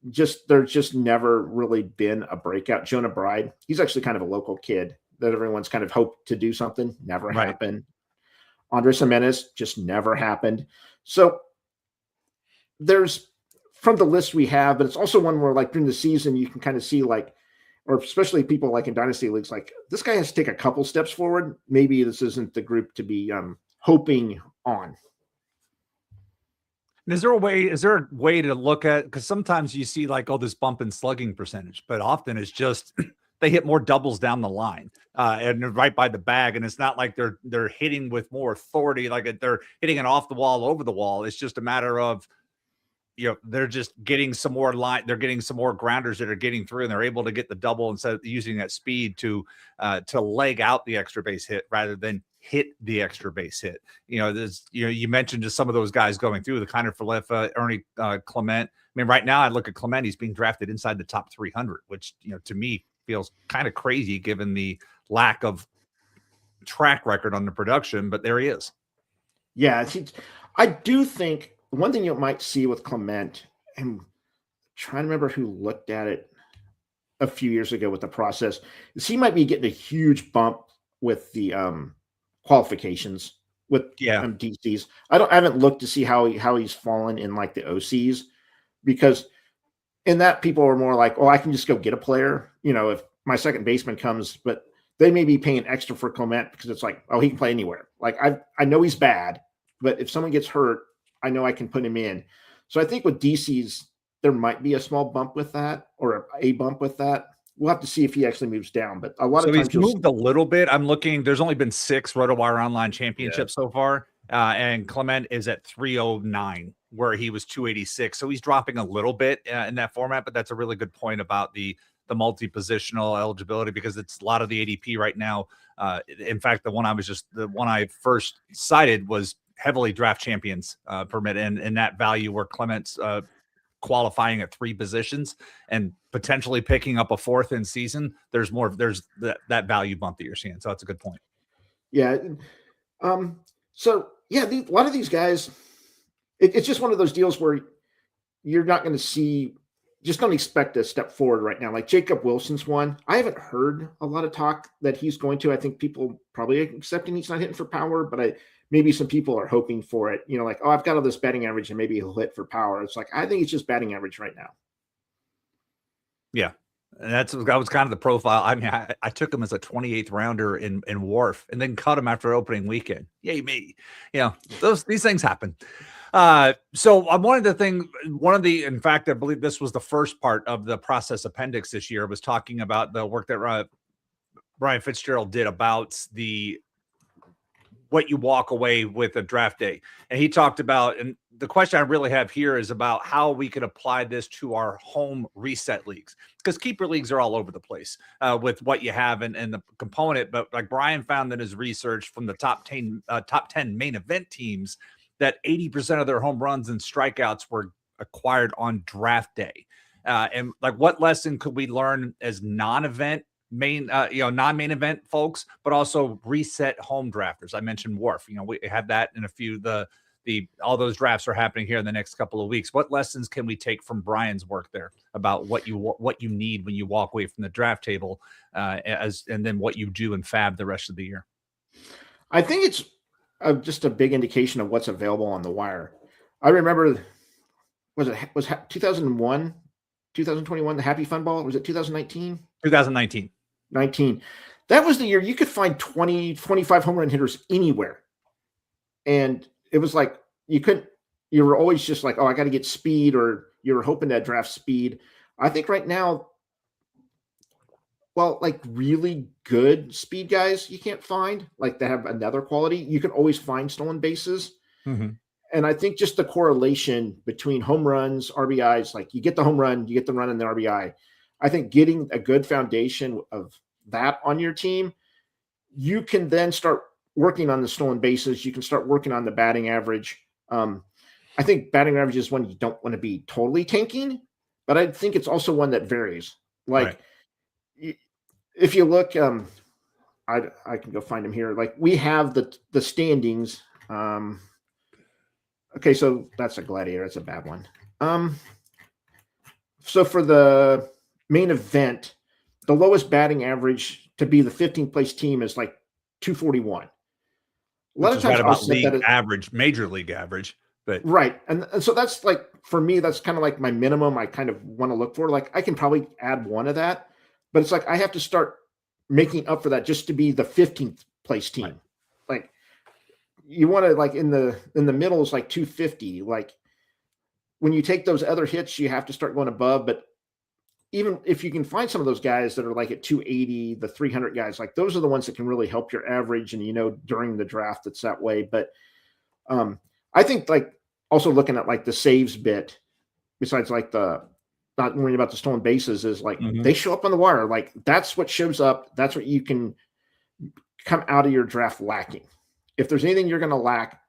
[SPEAKER 3] there's just never really been a breakout. Jonah Bride, he's actually kind of a local kid that everyone's kind of hoped to do something. Never happened. Andres Jimenez just never happened. So there's from the list we have, but it's also one where like during the season, you can kind of see like, or especially people like in dynasty leagues, like this guy has to take a couple steps forward. Maybe this isn't the group to be hoping on.
[SPEAKER 2] Is there a way to look at, because sometimes you see like, oh, this bump in slugging percentage, but often it's just they hit more doubles down the line and they're right by the bag. And it's not like they're hitting with more authority, like they're hitting it off the wall, over the wall. It's just a matter of, they're just getting some more line. They're getting some more grounders that are getting through, and they're able to get the double instead of using that speed to leg out the extra base hit rather than hit the extra base hit. You mentioned just some of those guys going through the Kiner-Falefa, Ernie Clement. I mean, right now I look at Clement, he's being drafted inside the top 300, which, to me feels kind of crazy given the lack of track record on the production, but there he is.
[SPEAKER 3] Yeah. I do think one thing you might see with Clement, I'm trying to remember who looked at it a few years ago with the process, is he might be getting a huge bump with the qualifications with DCs. I haven't looked to see how he's fallen in like the OCs, because in that people are more like, oh, I can just go get a player, if my second baseman comes, but they may be paying extra for Clement because it's like, oh, he can play anywhere. Like I know he's bad, but if someone gets hurt, I know I can put him in. So I think with DCs, there might be a small bump with that, or a bump with that. We'll have to see if he actually moves down. But a lot of times
[SPEAKER 2] he's moved a little bit. I'm looking. There's only been 6 RotoWire Online championships so far, and Clement is at 309, where he was 286. So he's dropping a little bit in that format. But that's a really good point about the multi-positional eligibility, because it's a lot of the ADP right now. In fact, the one I first cited was heavily draft champions permit, and that value where Clement's qualifying at 3 positions and potentially picking up a 4th in season. There's that value bump that you're seeing. So that's a good point.
[SPEAKER 3] Yeah. So yeah, a lot of these guys, it's just one of those deals where you're not going to see, just don't expect a step forward right now. Like Jacob Wilson's one. I haven't heard a lot of talk that he's going to. I think people probably accepting he's not hitting for power, but maybe some people are hoping for it. Like, oh, I've got all this batting average and maybe he'll hit for power. It's like, I think it's just batting average right now.
[SPEAKER 2] Yeah. And that was kind of the profile. I mean, I took him as a 28th rounder in WARF and then cut him after opening weekend. Yay me. These things happen. So in fact, I believe this was the first part of the process appendix this year, was talking about the work that Brian Fitzgerald did about what you walk away with a draft day. And he talked about, and the question I really have here is about how we could apply this to our home reset leagues, because keeper leagues are all over the place with what you have and the component. But like Brian found in his research from the top 10 main event teams, that 80% of their home runs and strikeouts were acquired on draft day. And like, what lesson could we learn as non-main event folks, but also reset home drafters? I mentioned Wharf. We have that in a few. All those drafts are happening here in the next couple of weeks. What lessons can we take from Brian's work there about what you need when you walk away from the draft table, and then what you do in Fab the rest of the year?
[SPEAKER 3] I think it's just a big indication of what's available on the wire. I remember, was 2001, 2021, the Happy Fun Ball? Was it 2019?
[SPEAKER 2] 2019.
[SPEAKER 3] 19. That was the year you could find 20, 25 home run hitters anywhere. And it was like, you were always just like, oh, I got to get speed, or you were hoping to draft speed. I think right now, well, like really good speed guys, you can't find, like, that have another quality. You can always find stolen bases.
[SPEAKER 2] Mm-hmm.
[SPEAKER 3] And I think just the correlation between home runs, RBIs, like you get the home run, you get the run and the RBI. I think getting a good foundation of that on your team, you can then start working on the stolen bases. You can start working on the batting average. I think batting average is one you don't want to be totally tanking, but I think it's also one that varies. Like, right, if you look, I can go find them here. Like, we have the standings. Okay, so that's a Gladiator. That's a bad one. So for the main event, the lowest batting average to be the 15th place team is like 241. A lot of times, right
[SPEAKER 2] about league average, major league average, but
[SPEAKER 3] right, and so that's like, for me, that's kind of like my minimum. I kind of want to look for. Like, I can probably add one of that, but it's like I have to start making up for that just to be the 15th place team. Right. Like, you want to, like, in the middle is like 250. Like, when you take those other hits, you have to start going above. But even if you can find some of those guys that are like at 280, the 300 guys, like, those are the ones that can really help your average. And, during the draft, it's that way. But I think, like, also looking at like the saves bit, besides like not worrying about the stolen bases, is like, they show up on the wire. Like, that's what shows up. That's what you can come out of your draft lacking. If there's anything you're going to lack,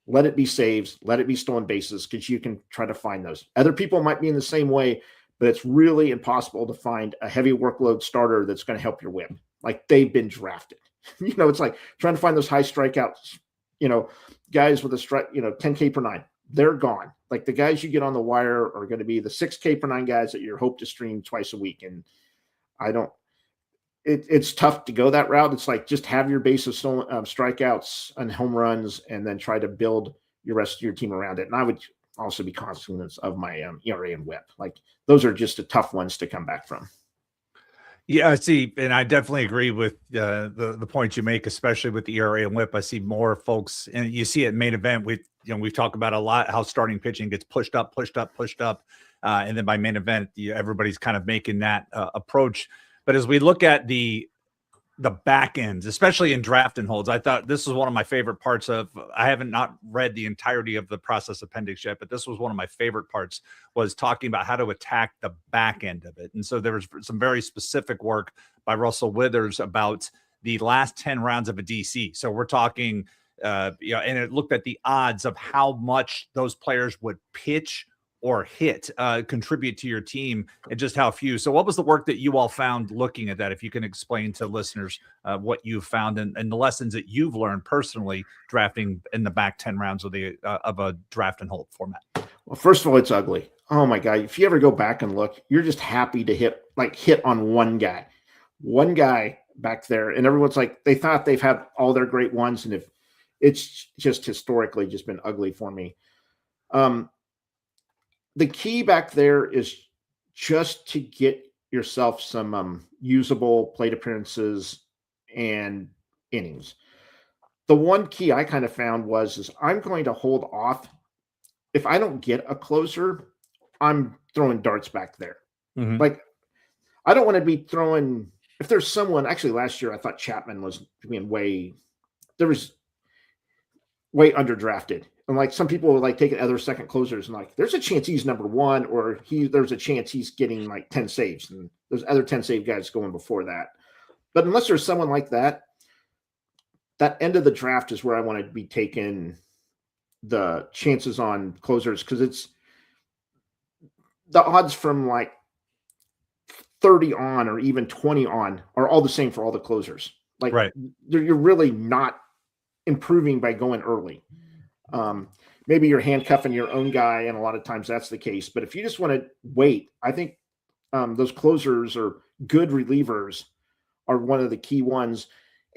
[SPEAKER 3] let it be saves, let it be stolen bases, because you can try to find those. Other people might be in the same way, but it's really impossible to find a heavy workload starter that's going to help your whip. Like, they've been drafted. It's like trying to find those high strikeouts, guys with a strike, 10K per nine. They're gone. Like, the guys you get on the wire are going to be the 6K per nine guys that you hope to stream twice a week. And it's tough to go that route. It's like, just have your base of stolen strikeouts and home runs, and then try to build your rest of your team around it. And I would also be cognizant of my ERA and whip. Like, those are just the tough ones to come back from.
[SPEAKER 2] Yeah, I see, and I definitely agree with the points you make, especially with the ERA and whip. I see more folks, and you see it in main event. We've talked about a lot how starting pitching gets pushed up, and then by main event, everybody's kind of making that approach. But as we look at the back ends, especially in draft and holds, I thought this was one of my favorite parts of. I haven't not read the entirety of the process appendix yet, but this was one of my favorite parts, was talking about how to attack the back end of it. And so there was some very specific work by Russell Withers about the last 10 rounds of a DC. So we're talking, and it looked at the odds of how much those players would pitch or hit, contribute to your team, and just how few. So what was the work that you all found looking at that? If you can explain to listeners what you've found and the lessons that you've learned personally drafting in the back 10 rounds of a draft and hold format.
[SPEAKER 3] Well, first of all, it's ugly. Oh my God. If you ever go back and look, you're just happy to hit on one guy back there. And everyone's like, they thought they've had all their great ones. And if it's just historically just been ugly for me. The key back there is just to get yourself some usable plate appearances and innings. The one key I kind of found is I'm going to hold off if I don't get a closer, I'm throwing darts back there.
[SPEAKER 2] Mhm.
[SPEAKER 3] Like, I don't want to be throwing, if there's someone, actually last year I thought Chapman was being way underdrafted. And like some people would like taking other second closers and like, there's a chance he's number one, or there's a chance he's getting like 10 saves. And there's other 10 save guys going before that. But unless there's someone like that, that end of the draft is where I want to be taking the chances on closers, because it's the odds from like 30 on or even 20 on are all the same for all the closers. Like,
[SPEAKER 2] Right.
[SPEAKER 3] You're really not improving by going early. Maybe you're handcuffing your own guy, and a lot of times that's the case. But if you just want to wait, I think those closers or good relievers are one of the key ones.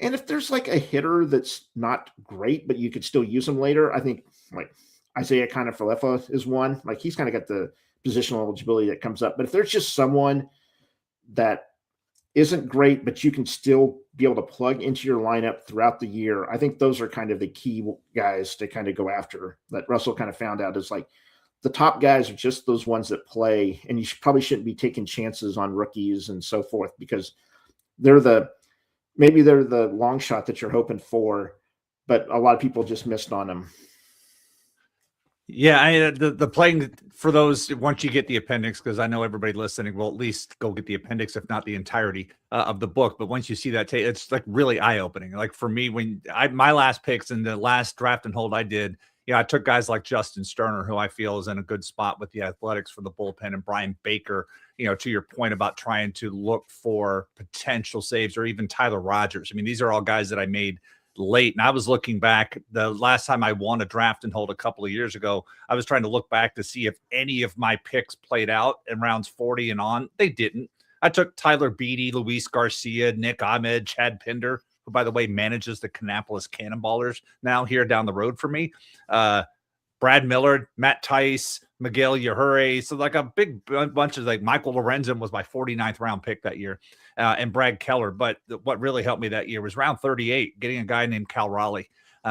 [SPEAKER 3] And if there's like a hitter that's not great, but you could still use him later, I think like Isaiah Kiner-Falefa is one. Like, he's kind of got the positional eligibility that comes up. But if there's just someone that isn't great, but you can still be able to plug into your lineup throughout the year, I think those are kind of the key guys to kind of go after, that Russell kind of found out is like the top guys are just those ones that play, and you probably shouldn't be taking chances on rookies and so forth, because maybe they're the long shot that you're hoping for, but a lot of people just missed on them.
[SPEAKER 2] Yeah, the playing for those, once you get the appendix, because I know everybody listening will at least go get the appendix, if not the entirety of the book. But once you see that tape, it's like really eye opening. Like for me, when my last picks in the last draft and hold I did, I took guys like Justin Sterner, who I feel is in a good spot with the Athletics for the bullpen, and Brian Baker. To your point about trying to look for potential saves, or even Tyler Rogers. I mean, these are all guys that I made late. And I was looking back, the last time I won a draft and hold a couple of years ago, I was trying to look back to see if any of my picks played out in rounds 40 and on. They didn't. I took Tyler Beatty, Luis Garcia, Nick Ahmed, Chad Pinder, who, by the way, manages the Kannapolis Cannonballers now here down the road for me. Brad Millard, Matt Tice, Miguel Yajure. So like a big bunch of, like, Michael Lorenzen was my 49th round pick that year, and Brad Keller. But what really helped me that year was round 38, getting a guy named Cal Raleigh.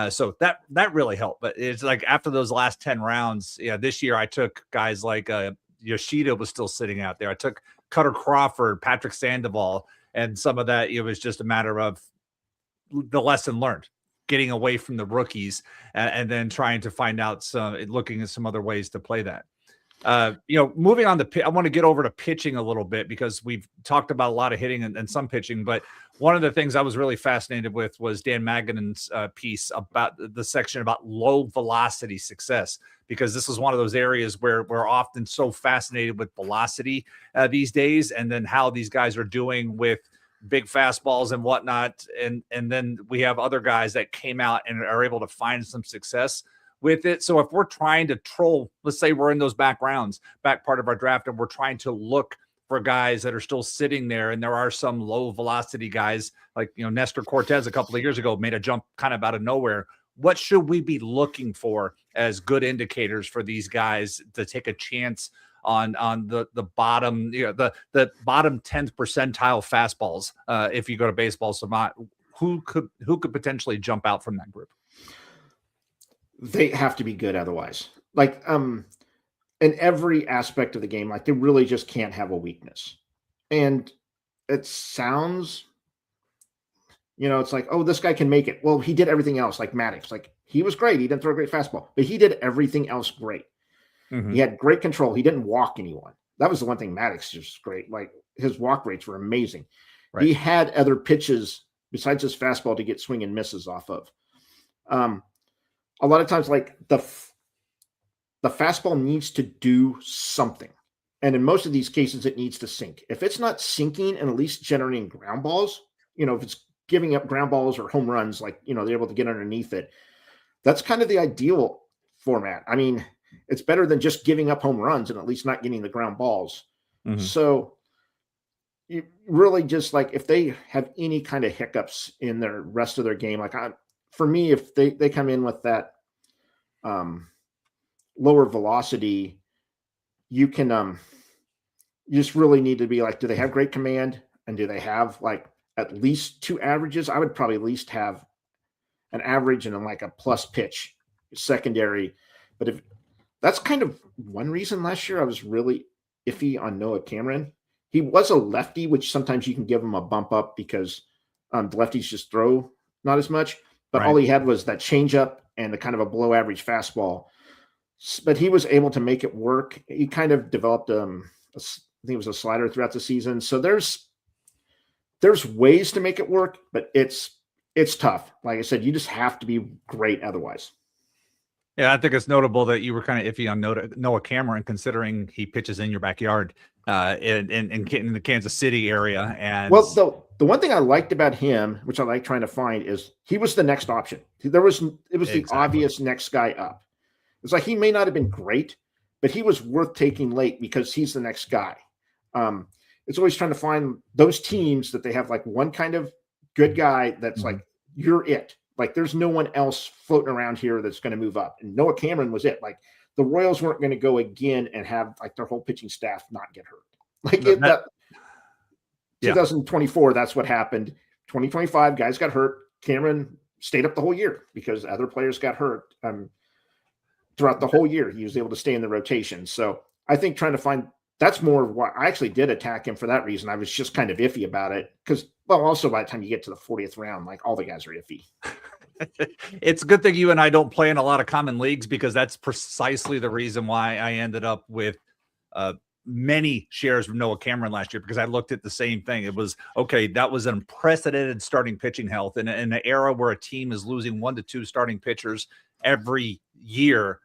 [SPEAKER 2] So that really helped. But it's like after those last 10 rounds, this year I took guys like Yoshida was still sitting out there. I took Cutter Crawford, Patrick Sandoval, and some of that, it was just a matter of the lesson learned, getting away from the rookies and then trying to find out looking at some other ways to play that. Moving on to, I want to get over to pitching a little bit, because we've talked about a lot of hitting and some pitching, but one of the things I was really fascinated with was Dan Maginen's piece about the section about low velocity success, because this is one of those areas where we're often so fascinated with velocity these days, and then how these guys are doing with big fastballs and whatnot. And then we have other guys that came out and are able to find some success with it. So if we're trying to troll, let's say we're in those back part of our draft, and we're trying to look for guys that are still sitting there, and there are some low velocity guys like, Nestor Cortez a couple of years ago made a jump kind of out of nowhere. What should we be looking for as good indicators for these guys to take a chance on the bottom, the bottom 10th percentile fastballs? If you go to Baseball Savant, who could potentially jump out from that group?
[SPEAKER 3] They have to be good otherwise. Like, in every aspect of the game, like, they really just can't have a weakness. And it sounds, it's like, oh, this guy can make it. Well, he did everything else, like Maddox. Like, he was great. He didn't throw a great fastball, but he did everything else great. Mm-hmm. He had great control. He didn't walk anyone. That was the one thing Maddox was great. Like, his walk rates were amazing. Right. He had other pitches besides his fastball to get swing and misses off of. A lot of times, like, the fastball needs to do something. And in most of these cases, it needs to sink. If it's not sinking and at least generating ground balls, if it's giving up ground balls or home runs, like, they're able to get underneath it, that's kind of the ideal format. I mean, it's better than just giving up home runs and at least not getting the ground balls. Mm-hmm. So you really just, like, if they have any kind of hiccups in the rest of their game, like, for me, if they come in with that lower velocity, you can you just really need to be like, do they have great command, and do they have like at least 2 averages? I would probably at least have an average and then like a plus pitch secondary. But if That's kind of one reason last year I was really iffy on Noah Cameron. He was a lefty, which sometimes you can give him a bump up because the lefties just throw not as much. But all
[SPEAKER 2] Right.
[SPEAKER 3] he had was that changeup and the kind of a below average fastball. But he was able to make it work. He kind of developed I think it was a slider throughout the season. So there's ways to make it work, but it's tough. Like I said, you just have to be great otherwise.
[SPEAKER 2] Yeah, I think it's notable that you were kind of iffy on Noah Cameron, considering he pitches in your backyard in the Kansas City area. And
[SPEAKER 3] Well, the one thing I liked about him, which I like trying to find, is he was the next option. It was the
[SPEAKER 2] Exactly.
[SPEAKER 3] obvious next guy up. It's like he may not have been great, but he was worth taking late because he's the next guy. It's always trying to find those teams that they have like one kind of good guy that's like, you're it. Like there's no one else floating around here that's going to move up. And Noah Cameron was it. Like the Royals weren't going to go again and have like their whole pitching staff not get hurt. Like 2024, that's what happened. 2025, guys got hurt. Cameron stayed up the whole year because other players got hurt. Throughout the whole year, he was able to stay in the rotation. So I think trying to find that's more of why I actually did attack him for that reason. I was just kind of iffy about it because, well, also by the time you get to the 40th round, like all the guys are iffy.
[SPEAKER 2] It's a good thing you and I don't play in a lot of common leagues, because that's precisely the reason why I ended up with many shares of Noah Cameron last year, because I looked at the same thing. It was, okay, that was an unprecedented starting pitching health in an era where a team is losing 1 to 2 starting pitchers every year.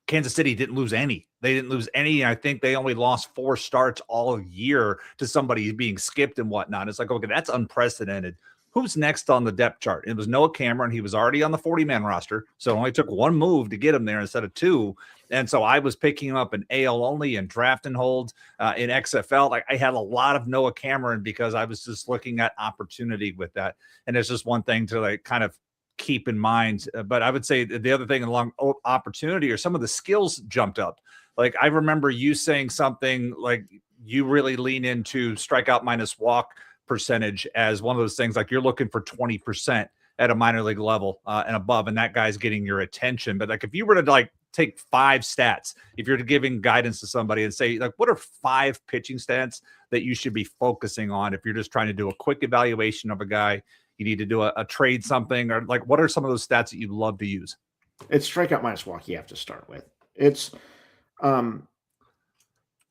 [SPEAKER 2] Kansas City didn't lose any. They didn't lose any. I think they only lost 4 starts all year to somebody being skipped and whatnot. It's like, okay, that's unprecedented. Who's next on the depth chart? It was Noah Cameron. He was already on the 40-man roster, so it only took 1 move to get him there instead of 2. And so I was picking up an AL only and draft and hold in XFL. Like I had a lot of Noah Cameron because I was just looking at opportunity with that. And it's just one thing to like kind of keep in mind. But I would say the other thing along opportunity or some of the skills jumped up. Like I remember you saying something like you really lean into strikeout minus walk percentage as one of those things, like you're looking for 20% at a minor league level and above, and that guy's getting your attention. But like if you were to like take 5 stats, if you're giving guidance to somebody and say like, what are 5 pitching stats that you should be focusing on if you're just trying to do a quick evaluation of a guy, you need to do a trade something, or like what are some of those stats that you'd love to use?
[SPEAKER 3] It's strikeout minus walk you have to start with. It's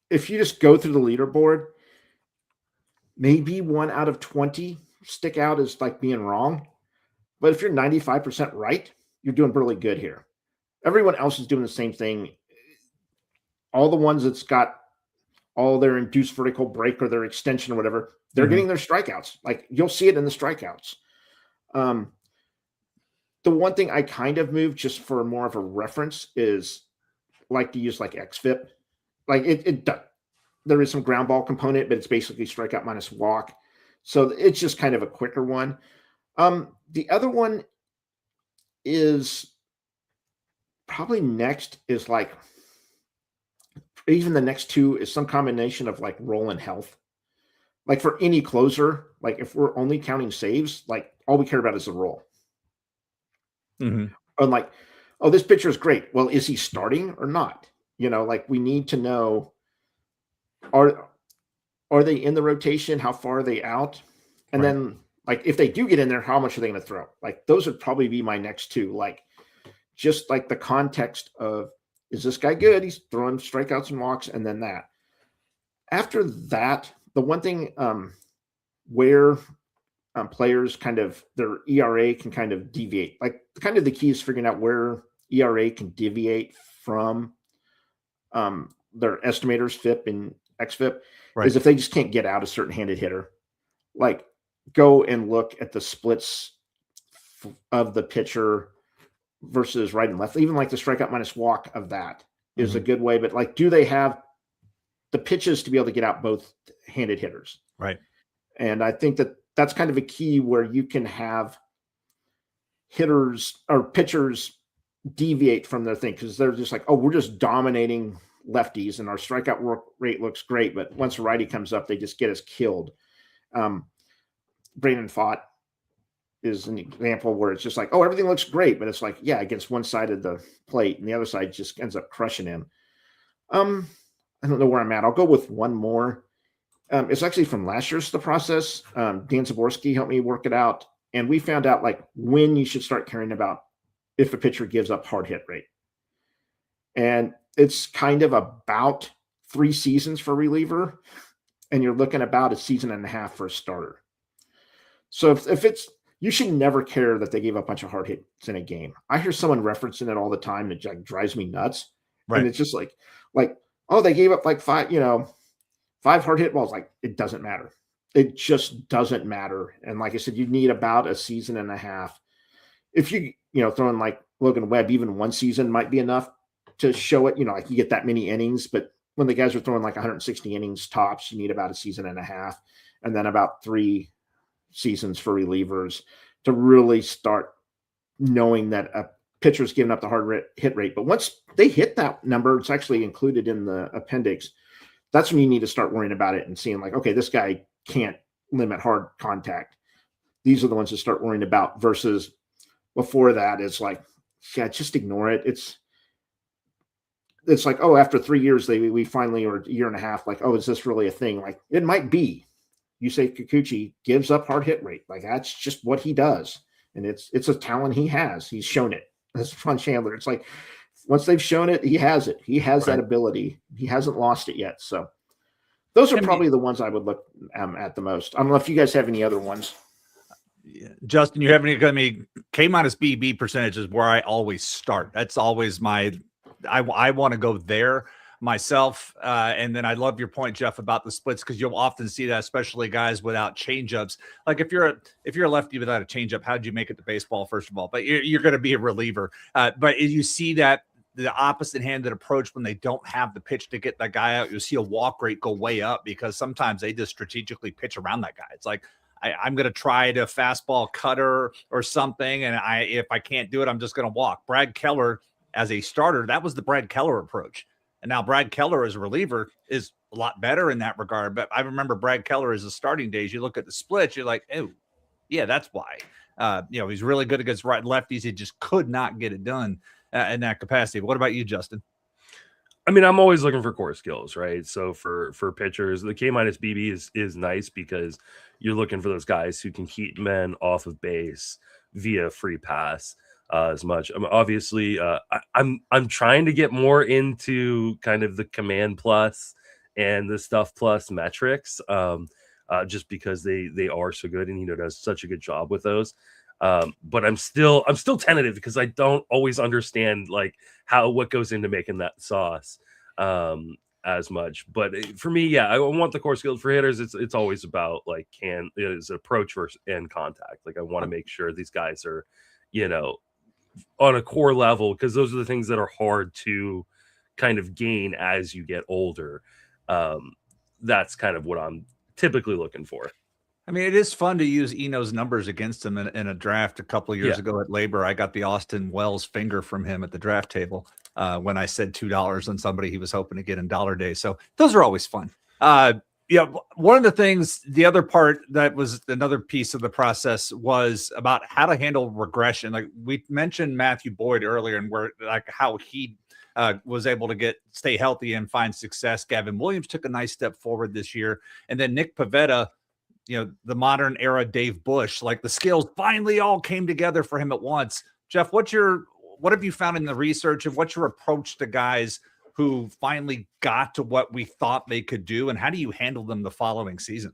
[SPEAKER 3] if you just go through the leaderboard, maybe 1 out of 20 stick out as like being wrong. But if you're 95% right, you're doing really good here. Everyone else is doing the same thing. All the ones that's got all their induced vertical break or their extension or whatever, they're getting their strikeouts. Like you'll see it in the strikeouts. The one thing I kind of moved just for more of a reference is like to use like XFIP. Like there is some ground ball component, but it's basically strikeout minus walk. So it's just kind of a quicker one. The other one is probably next is like, even the next 2 is some combination of like roll and health. Like for any closer, like if we're only counting saves, like all we care about is the roll. Unlike, oh, this pitcher is great. Well, is he starting or not? You know, like we need to know, are they in the rotation? How far are they out? And then like if they do get in there, how much are they going to throw? Like those would probably be my next 2. Like just like the context of, is this guy good? He's throwing strikeouts and walks, and then that. After that, the one thing where players kind of their ERA can kind of deviate. Like kind of the key is figuring out where ERA can deviate from their estimators, FIP and XFIP, is if they just can't get out a certain handed hitter. Like go and look at the splits of the pitcher versus right and left. Even like the strikeout minus walk of that is a good way. But like, do they have the pitches to be able to get out both handed hitters?
[SPEAKER 2] Right.
[SPEAKER 3] And I think that that's kind of a key where you can have hitters or pitchers deviate from their thing because they're just like, oh, we're just dominating lefties and our strikeout work rate looks great. But once a righty comes up, they just get us killed. Brandon Pfaadt is an example where it's just like, oh, everything looks great, but it's like, yeah, against one side of the plate and the other side just ends up crushing him. I don't know where I'm at. I'll go with one more. It's actually from last year's The Process. Dan Zaborski helped me work it out. And we found out like when you should start caring about if a pitcher gives up hard hit rate. And it's kind of about 3 seasons for a reliever. And you're looking about a season and a half for a starter. So if it's, you should never care that they gave up a bunch of hard hits in a game. I hear someone referencing it all the time. It like drives me nuts.
[SPEAKER 2] Right.
[SPEAKER 3] And it's just like, oh, they gave up like 5 hard hit balls. Like, it doesn't matter. It just doesn't matter. And like I said, you need about a season and a half. If you throw in like Logan Webb, even 1 season might be enough to show it, like you get that many innings. But when the guys are throwing like 160 innings tops, you need about a season and a half, and then about 3 seasons for relievers to really start knowing that a pitcher's giving up the hard hit rate. But once they hit that number, it's actually included in the appendix. That's when you need to start worrying about it and seeing like, okay, this guy can't limit hard contact. These are the ones to start worrying about, versus before that, it's like, yeah, just ignore it. It's like, oh, after 3 years, we finally, or a year and a half, like, oh, is this really a thing? Like, it might be. Yusei Kikuchi gives up hard hit rate. Like, that's just what he does. And it's a talent he has. He's shown it. That's Ron Chandler. It's like, once they've shown it, he has it. He has that ability. He hasn't lost it yet. So those are probably the ones I would look at the most. I don't know if you guys have any other ones.
[SPEAKER 2] Yeah. Justin, you have any? I mean, K minus BB percentage is where I always start. That's always I want to go there myself. And then I love your point, Jeff, about the splits, because you'll often see that, especially guys without changeups. Like if you're a lefty without a changeup, how did you make it to baseball, first of all? But you're going to be a reliever. But you see that the opposite-handed approach when they don't have the pitch to get that guy out, you'll see a walk rate go way up, because sometimes they just strategically pitch around that guy. It's like, I'm going to try to fastball cutter or something, and if I can't do it, I'm just going to walk. Brad Keller, as a starter, that was the Brad Keller approach. And now Brad Keller as a reliever is a lot better in that regard. But I remember Brad Keller as a starting days. You look at the splits, you're like, oh, yeah, that's why. He's really good against right lefties. He just could not get it done in that capacity. But what about you, Justin?
[SPEAKER 1] I mean, I'm always looking for core skills, right? So for pitchers, the K minus BB is nice, because you're looking for those guys who can keep men off of base via free pass as much. Obviously, I'm trying to get more into kind of the command plus and the stuff plus metrics, just because they are so good, and does such a good job with those. But I'm still tentative, because I don't always understand like what goes into making that sauce as much. But for me, yeah, I want the core skills. For hitters, it's always about like is approach versus and contact. Like, I want to make sure these guys are on a core level, because those are the things that are hard to kind of gain as you get older. That's kind of what I'm typically looking for.
[SPEAKER 2] I mean, it is fun to use Eno's numbers against him in a draft a couple of years ago at Labor. I got the Austin Wells finger from him at the draft table when I said $2 on somebody he was hoping to get in Dollar Day. So those are always fun. One of the things, the other part that was another piece of the process was about how to handle regression. Like we mentioned Matthew Boyd earlier, and how he was able to stay healthy and find success. Gavin Williams took a nice step forward this year. And then Nick Pivetta, the modern era Dave Bush, like the skills finally all came together for him at once. Jeff, what have you found in the research, and what's your approach to guys who finally got to what we thought they could do, and how do you handle them the following season?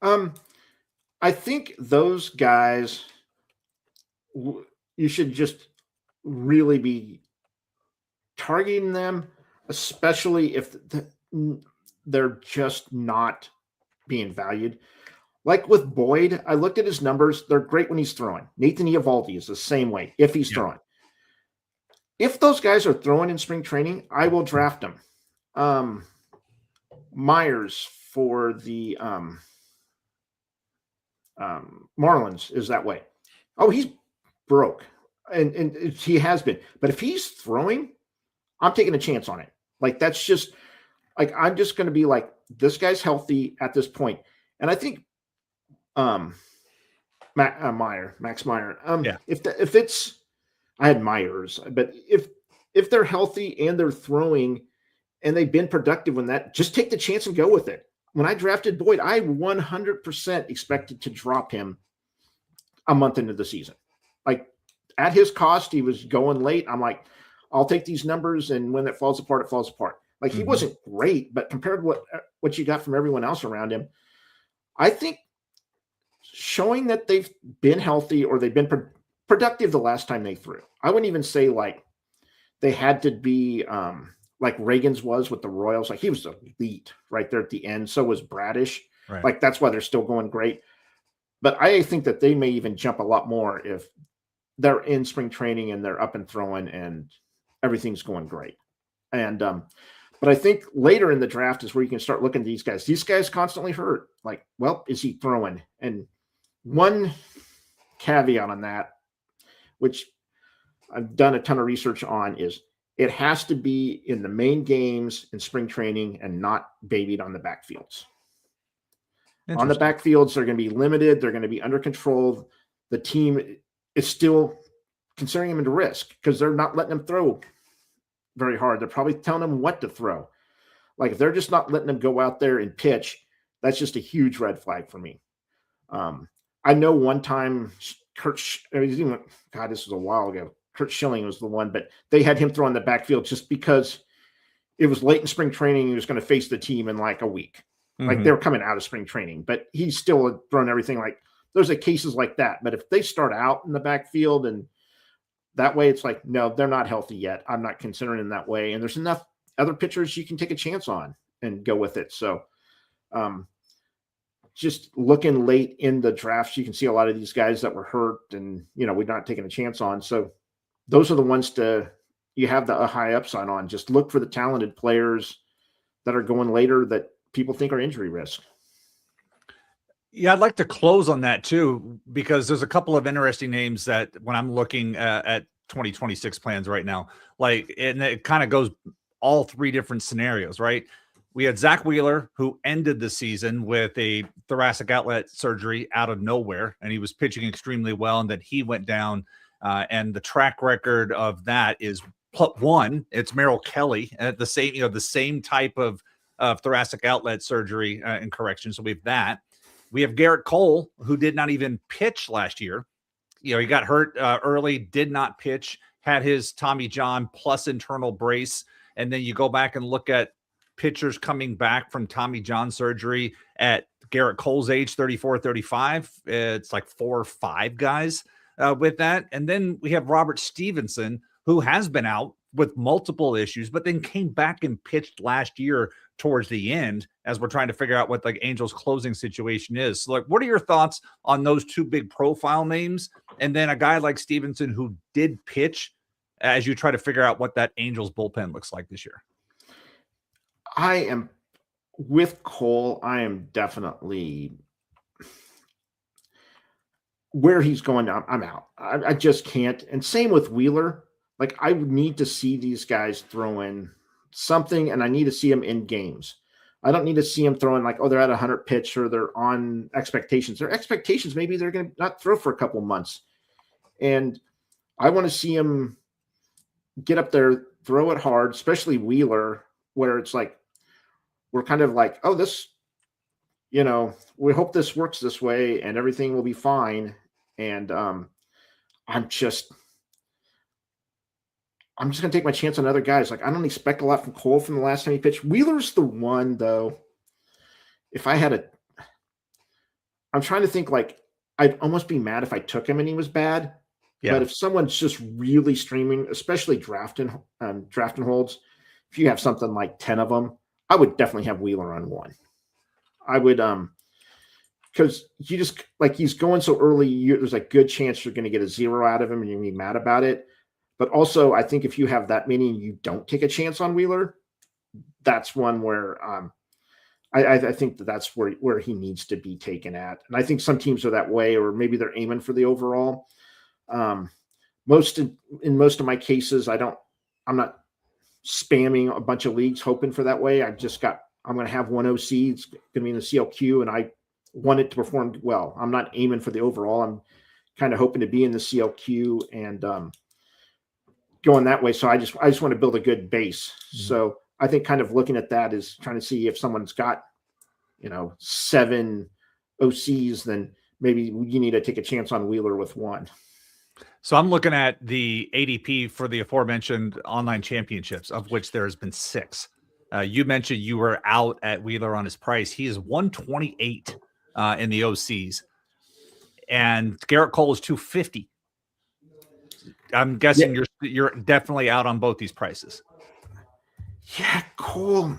[SPEAKER 3] I think those guys, you should just really be targeting them, especially if they're just not being valued. Like with Boyd, I looked at his numbers. They're great when he's throwing. Nathan Eovaldi is the same way if he's throwing. If those guys are throwing in spring training, I will draft them. Myers for the Marlins is that way. Oh, he's broke, and he has been. But if he's throwing, I'm taking a chance on it. Like, that's just like, I'm just going to be like, this guy's healthy at this point. And I think Matt Max Meyer.
[SPEAKER 2] Yeah.
[SPEAKER 3] If it's, I had Myers, but if they're healthy and they're throwing and they've been productive in that, just take the chance and go with it. When I drafted Boyd, I 100% expected to drop him a month into the season. Like at his cost, he was going late. I'm like, I'll take these numbers, and when it falls apart, it falls apart. Like he wasn't great, but compared to what you got from everyone else around him, I think showing that they've been healthy or they've been productive the last time they threw. I wouldn't even say like they had to be like Reagan's was with the Royals. Like he was elite right there at the end. So was Bradish.
[SPEAKER 2] Right.
[SPEAKER 3] Like that's why they're still going great. But I think that they may even jump a lot more if they're in spring training and they're up and throwing and everything's going great. And but I think later in the draft is where you can start looking at these guys. These guys constantly hurt. Like, well, is he throwing? And one caveat on that, which I've done a ton of research on, is it has to be in the main games in spring training and not babied on the backfields. On the backfields, they're going to be limited. They're going to be under control. The team is still considering him into risk because they're not letting him throw very hard. They're probably telling him what to throw. Like if they're just not letting him go out there and pitch, that's just a huge red flag for me. I know one time this was a while ago. Kurt Schilling was the one, but they had him throw in the backfield just because it was late in spring training. He was going to face the team in like a week. Like they were coming out of spring training, but he's still throwing everything. Like those are cases like that. But if they start out in the backfield and that way, it's like, no, they're not healthy yet. I'm not considering in that way. And there's enough other pitchers you can take a chance on and go with it. So just looking late in the drafts, you can see a lot of these guys that were hurt and, we're not taking a chance on. So those are the ones you have the high upside on. Just look for the talented players that are going later that people think are injury risk.
[SPEAKER 2] Yeah, I'd like to close on that too, because there's a couple of interesting names that when I'm looking at 2026 plans right now, and it kind of goes all three different scenarios, right? We had Zach Wheeler, who ended the season with a thoracic outlet surgery out of nowhere, and he was pitching extremely well, and then he went down, and the track record of that is one, it's Merrill Kelly, the same type of thoracic outlet surgery and correction. So we have that. We have Garrett Cole, who did not even pitch last year. He got hurt early, did not pitch, had his Tommy John plus internal brace. And then you go back and look at pitchers coming back from Tommy John surgery at Garrett Cole's age, 34, 35. It's like 4 or 5 guys with that. And then we have Robert Stevenson, who has been out with multiple issues, but then came back and pitched last year towards the end as we're trying to figure out what the Angels closing situation is. So what are your thoughts on those two big profile names? And then a guy like Stevenson who did pitch as you try to figure out what that Angels bullpen looks like this year.
[SPEAKER 3] I am with Cole. I am definitely where he's going. I'm out. I just can't. And same with Wheeler. Like I would need to see these guys throw in something, and I need to see them in games. I don't need to see them throwing like, they're at 100 pitch or they're on expectations. Their expectations, maybe they're going to not throw for a couple months. And I want to see them get up there, throw it hard, especially Wheeler, where it's like, we're kind of like, this, we hope this works this way and everything will be fine. And I'm just going to take my chance on other guys. Like, I don't expect a lot from Cole from the last time he pitched. Wheeler's the one, though. If I had I'm trying to think, like, I'd almost be mad if I took him and he was bad. Yeah. But if someone's just really streaming, especially drafting holds, if you have something like 10 of them, I would definitely have Wheeler on one. I would, because you just, like, he's going so early, there's a good chance you're going to get a 0 out of him and you're going to be mad about it. But also, I think if you have that many and you don't take a chance on Wheeler, that's one where I think that's where he needs to be taken at. And I think some teams are that way, or maybe they're aiming for the overall. In most of my cases, I'm not spamming a bunch of leagues hoping for that way. I'm going to have one OC. It's going to be in the CLQ, and want it to perform well. I'm not aiming for the overall. I'm kind of hoping to be in the CLQ and going that way. So I just want to build a good base. Mm-hmm. So I think kind of looking at that is trying to see if someone's got, 7 OCs, then maybe you need to take a chance on Wheeler with 1.
[SPEAKER 2] So I'm looking at the ADP for the aforementioned online championships, of which there has been 6. You mentioned you were out at Wheeler on his price. He is 128 in the OCs, and Garrett Cole is 250. I'm guessing you're definitely out on both these prices.
[SPEAKER 3] Yeah, Cole.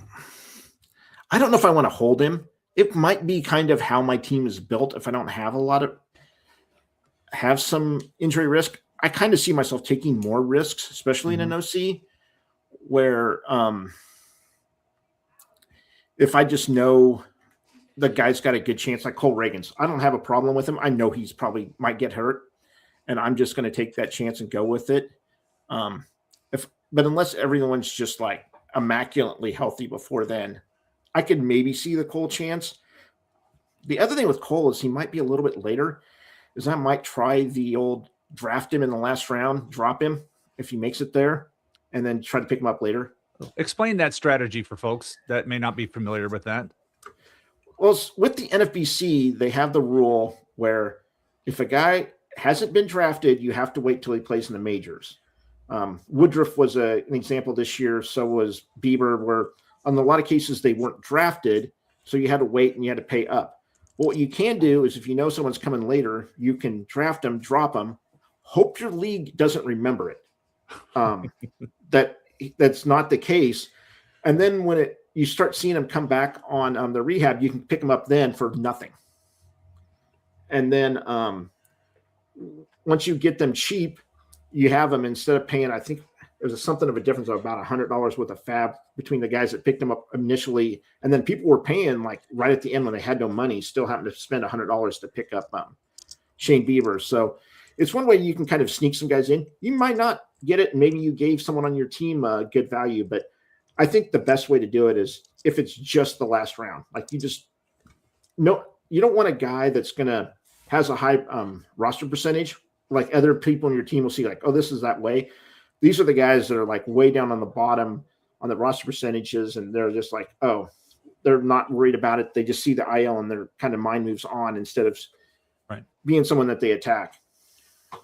[SPEAKER 3] I don't know if I want to hold him. It might be kind of how my team is built. If I don't have some injury risk, I kind of see myself taking more risks, especially in an OC, where if I just know the guy's got a good chance, like Cole Reagans, I don't have a problem with him. I know he's probably might get hurt, and I'm just going to take that chance and go with it. But unless everyone's just like immaculately healthy before then, I could maybe see the Cole chance. The other thing with Cole is he might be a little bit later, is I might try the old draft him in the last round, drop him if he makes it there, and then try to pick him up later.
[SPEAKER 2] Explain that strategy for folks that may not be familiar with that.
[SPEAKER 3] Well, with the NFBC, they have the rule where if a guy hasn't been drafted, you have to wait till he plays in the majors. Woodruff was an example this year. So was Bieber, where in a lot of cases they weren't drafted, so you had to wait and you had to pay up. But what you can do is if you know someone's coming later, you can draft them, drop them, hope your league doesn't remember it. That's not the case. And then when you start seeing them come back on the rehab, you can pick them up then for nothing. And then once you get them cheap, you have them instead of paying, I think there's something of a difference of about $100 worth of fab between the guys that picked them up initially. And then people were paying like right at the end when they had no money, still having to spend $100 to pick up Shane Bieber. So it's one way you can kind of sneak some guys in. You might not get it, and maybe you gave someone on your team good value, but I think the best way to do it is if it's just the last round. Like you don't want a guy that's has a high roster percentage. Like other people in your team will see like, oh, this is that way. These are the guys that are like way down on the bottom on the roster percentages, and they're just like, oh, they're not worried about it. They just see the IL and their kind of mind moves on instead of being someone that they attack.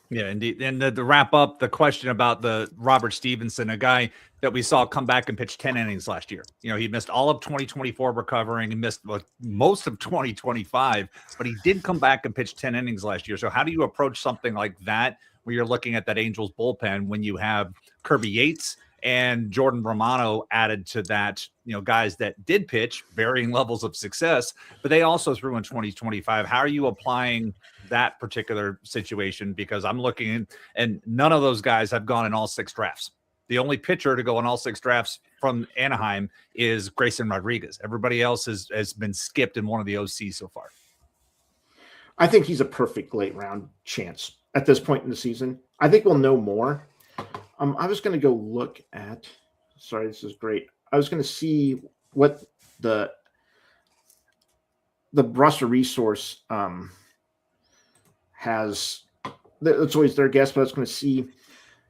[SPEAKER 2] Yeah, indeed. And to wrap up the question about the Robert Stevenson, a guy that we saw come back and pitch 10 innings last year. He missed all of 2024 recovering and missed most of 2025, but he did come back and pitch 10 innings last year. So how do you approach something like that where you're looking at that Angels bullpen when you have Kirby Yates and Jordan Romano added to that, guys that did pitch varying levels of success, but they also threw in 2025. How are you applying that particular situation? Because I'm looking and none of those guys have gone in all 6 drafts. The only pitcher to go in all 6 drafts from Anaheim is Grayson Rodriguez. Everybody else has been skipped in one of the OCs so far.
[SPEAKER 3] I think he's a perfect late round chance at this point in the season. I think we'll know more. I was going to go look at, sorry, this is great. I was going to see what the roster resource has. That's always their guess, but I was going to see.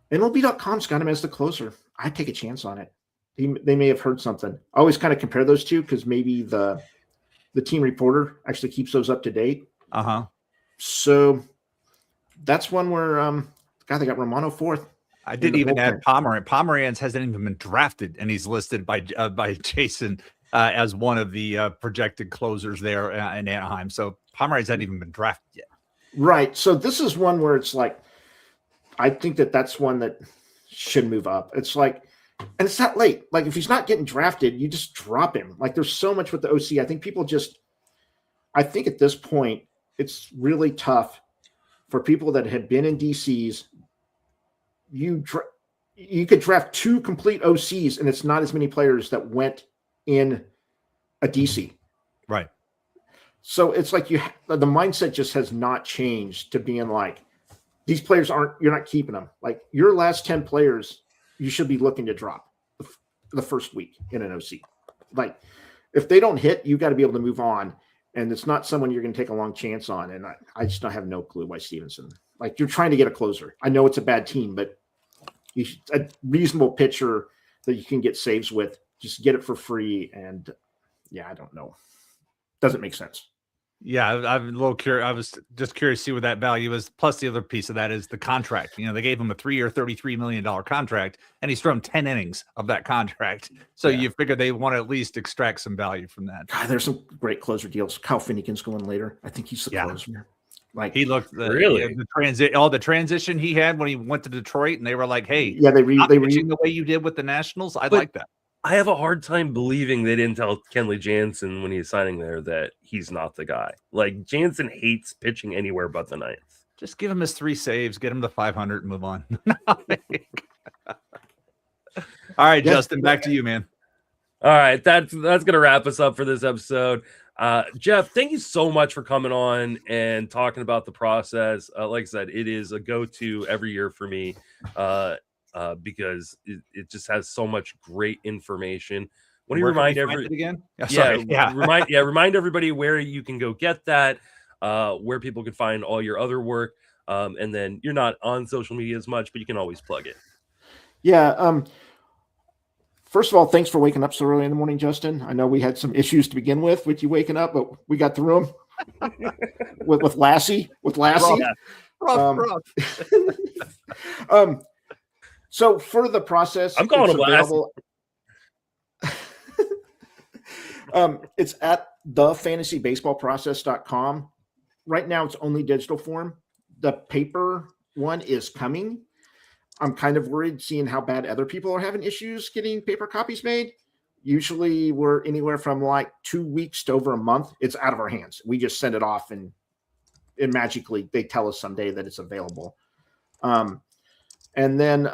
[SPEAKER 3] MLB.com's got him as the closer. I'd take a chance on it. They may have heard something. I always kind of compare those two because maybe the team reporter actually keeps those up to date. So that's one where they got Romano 4th.
[SPEAKER 2] I didn't even add Pomeranz. Pomeranz hasn't even been drafted, and he's listed by Jason as one of the projected closers there in Anaheim. So Pomeranz hasn't even been drafted yet.
[SPEAKER 3] Right. So this is one where it's like, I think that's one that should move up. It's like, and it's not late. Like if he's not getting drafted, you just drop him. Like there's so much with the OC. I think at this point, it's really tough for people that have been in DCs. You could draft 2 complete OCs, and it's not as many players that went in a DC.
[SPEAKER 2] Right.
[SPEAKER 3] So it's like the mindset just has not changed to being like, these players you're not keeping them. Like your last 10 players, you should be looking to drop the first week in an OC. Like if they don't hit, you got to be able to move on. and it's not someone you're going to take a long chance on. And I just don't have no clue why Stevenson. Like, you're trying to get a closer. I know it's a bad team, but a reasonable pitcher that you can get saves with, just get it for free. And yeah, I don't know. Doesn't make sense.
[SPEAKER 2] Yeah, I'm a little curious. I was just curious to see what that value is. Plus, the other piece of that is the contract. They gave him a 3-year, $33 million contract, and he's thrown 10 innings of that contract. So you figure they want to at least extract some value from that.
[SPEAKER 3] God, there's some great closer deals. Kyle Finnegan's going later. I think he's the closer. Like,
[SPEAKER 2] he looked
[SPEAKER 1] really
[SPEAKER 2] the transition he had when he went to Detroit, and they were like, "Hey,
[SPEAKER 3] they
[SPEAKER 2] pitching the way you did with the Nationals. I like that."
[SPEAKER 1] I have a hard time believing they didn't tell Kenley Jansen when he's signing there that he's not the guy. Like, Jansen hates pitching anywhere but the ninth.
[SPEAKER 2] Just give him his 3 saves, get him to 500, and move on. All right, Justin, back to you, man.
[SPEAKER 1] All right, that's gonna wrap us up for this episode. Jeff, thank you so much for coming on and talking about the process. Like I said, it is a go-to every year for me. Because it just has so much great information. When you remind
[SPEAKER 2] again?
[SPEAKER 1] Remind everybody where you can go get that, where people can find all your other work, and then you're not on social media as much, but you can always plug it.
[SPEAKER 3] Yeah. First of all, thanks for waking up so early in the morning, Justin. I know we had some issues to begin with you waking up, but we got through them with Lassie.
[SPEAKER 2] Rough.
[SPEAKER 3] So for the process,
[SPEAKER 1] I'm calling him available.
[SPEAKER 3] It's at thefantasybaseballprocess.com. Right now, it's only digital form. The paper one is coming. I'm kind of worried seeing how bad other people are having issues getting paper copies made. Usually we're anywhere from like 2 weeks to over a month. It's out of our hands. We just send it off and magically they tell us someday that it's available. And then,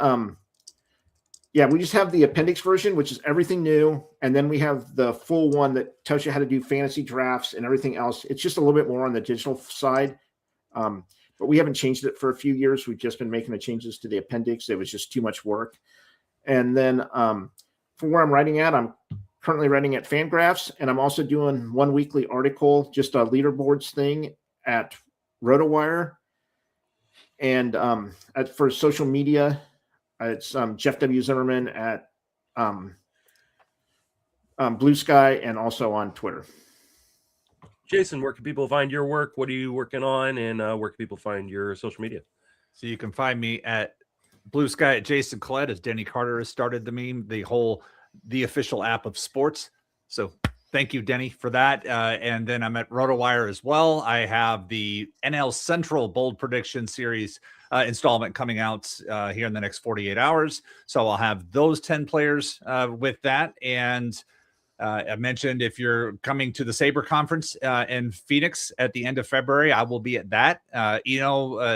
[SPEAKER 3] we just have the appendix version, which is everything new. And then we have the full one that tells you how to do fantasy drafts and everything else. It's just a little bit more on the digital side. But we haven't changed it for a few years. We've just been making the changes to the appendix. It was just too much work. And then from where I'm writing at, I'm currently writing at Fangraphs. And I'm also doing one weekly article, just a leaderboards thing at RotoWire. And for social media, it's Jeff W. Zimmerman at Blue Sky and also on Twitter.
[SPEAKER 1] Jason, where can people find your work? What are you working on? And where can people find your social media?
[SPEAKER 2] So you can find me at Blue Sky at Jason Collette, as Denny Carter has started the meme, the official app of sports. So thank you, Denny, for that. And then I'm at RotoWire as well. I have the NL Central Bold Prediction Series installment coming out here in the next 48 hours. So I'll have those 10 players with that. And I mentioned if you're coming to the Sabre Conference in Phoenix at the end of February, I will be at that.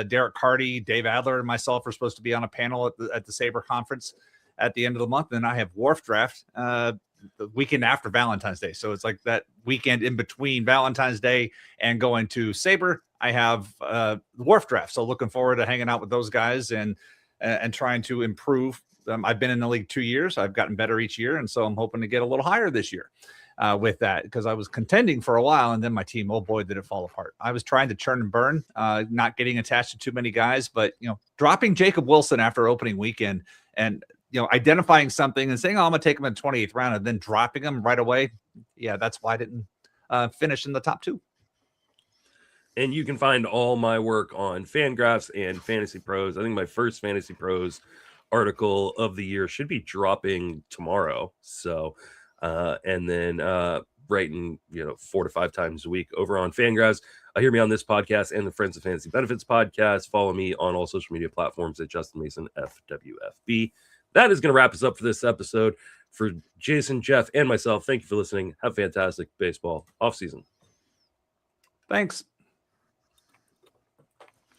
[SPEAKER 2] Derek Carty, Dave Adler, and myself are supposed to be on a panel at the Sabre Conference at the end of the month. And I have Wharf Draft the weekend after Valentine's Day. So it's like that weekend in between Valentine's Day and going to Sabre. I have the Wharf Draft. So looking forward to hanging out with those guys and trying to improve. I've been in the league 2 years. I've gotten better each year. And so I'm hoping to get a little higher this year with that, because I was contending for a while and then my team, oh boy, did it fall apart. I was trying to churn and burn, not getting attached to too many guys, but, dropping Jacob Wilson after opening weekend and, identifying something and saying, oh, I'm going to take him in the 28th round and then dropping him right away. Yeah, that's why I didn't finish in the top 2.
[SPEAKER 1] And you can find all my work on Fangraphs and Fantasy Pros. I think my first Fantasy Pros article of the year should be dropping tomorrow. So, and then writing, 4 to 5 times a week over on Fangraphs. Hear me on this podcast and the Friends of Fantasy Benefits podcast. Follow me on all social media platforms at Justin Mason FWFB. That is going to wrap us up for this episode. For Jason, Jeff, and myself, thank you for listening. Have a fantastic baseball offseason.
[SPEAKER 2] Thanks.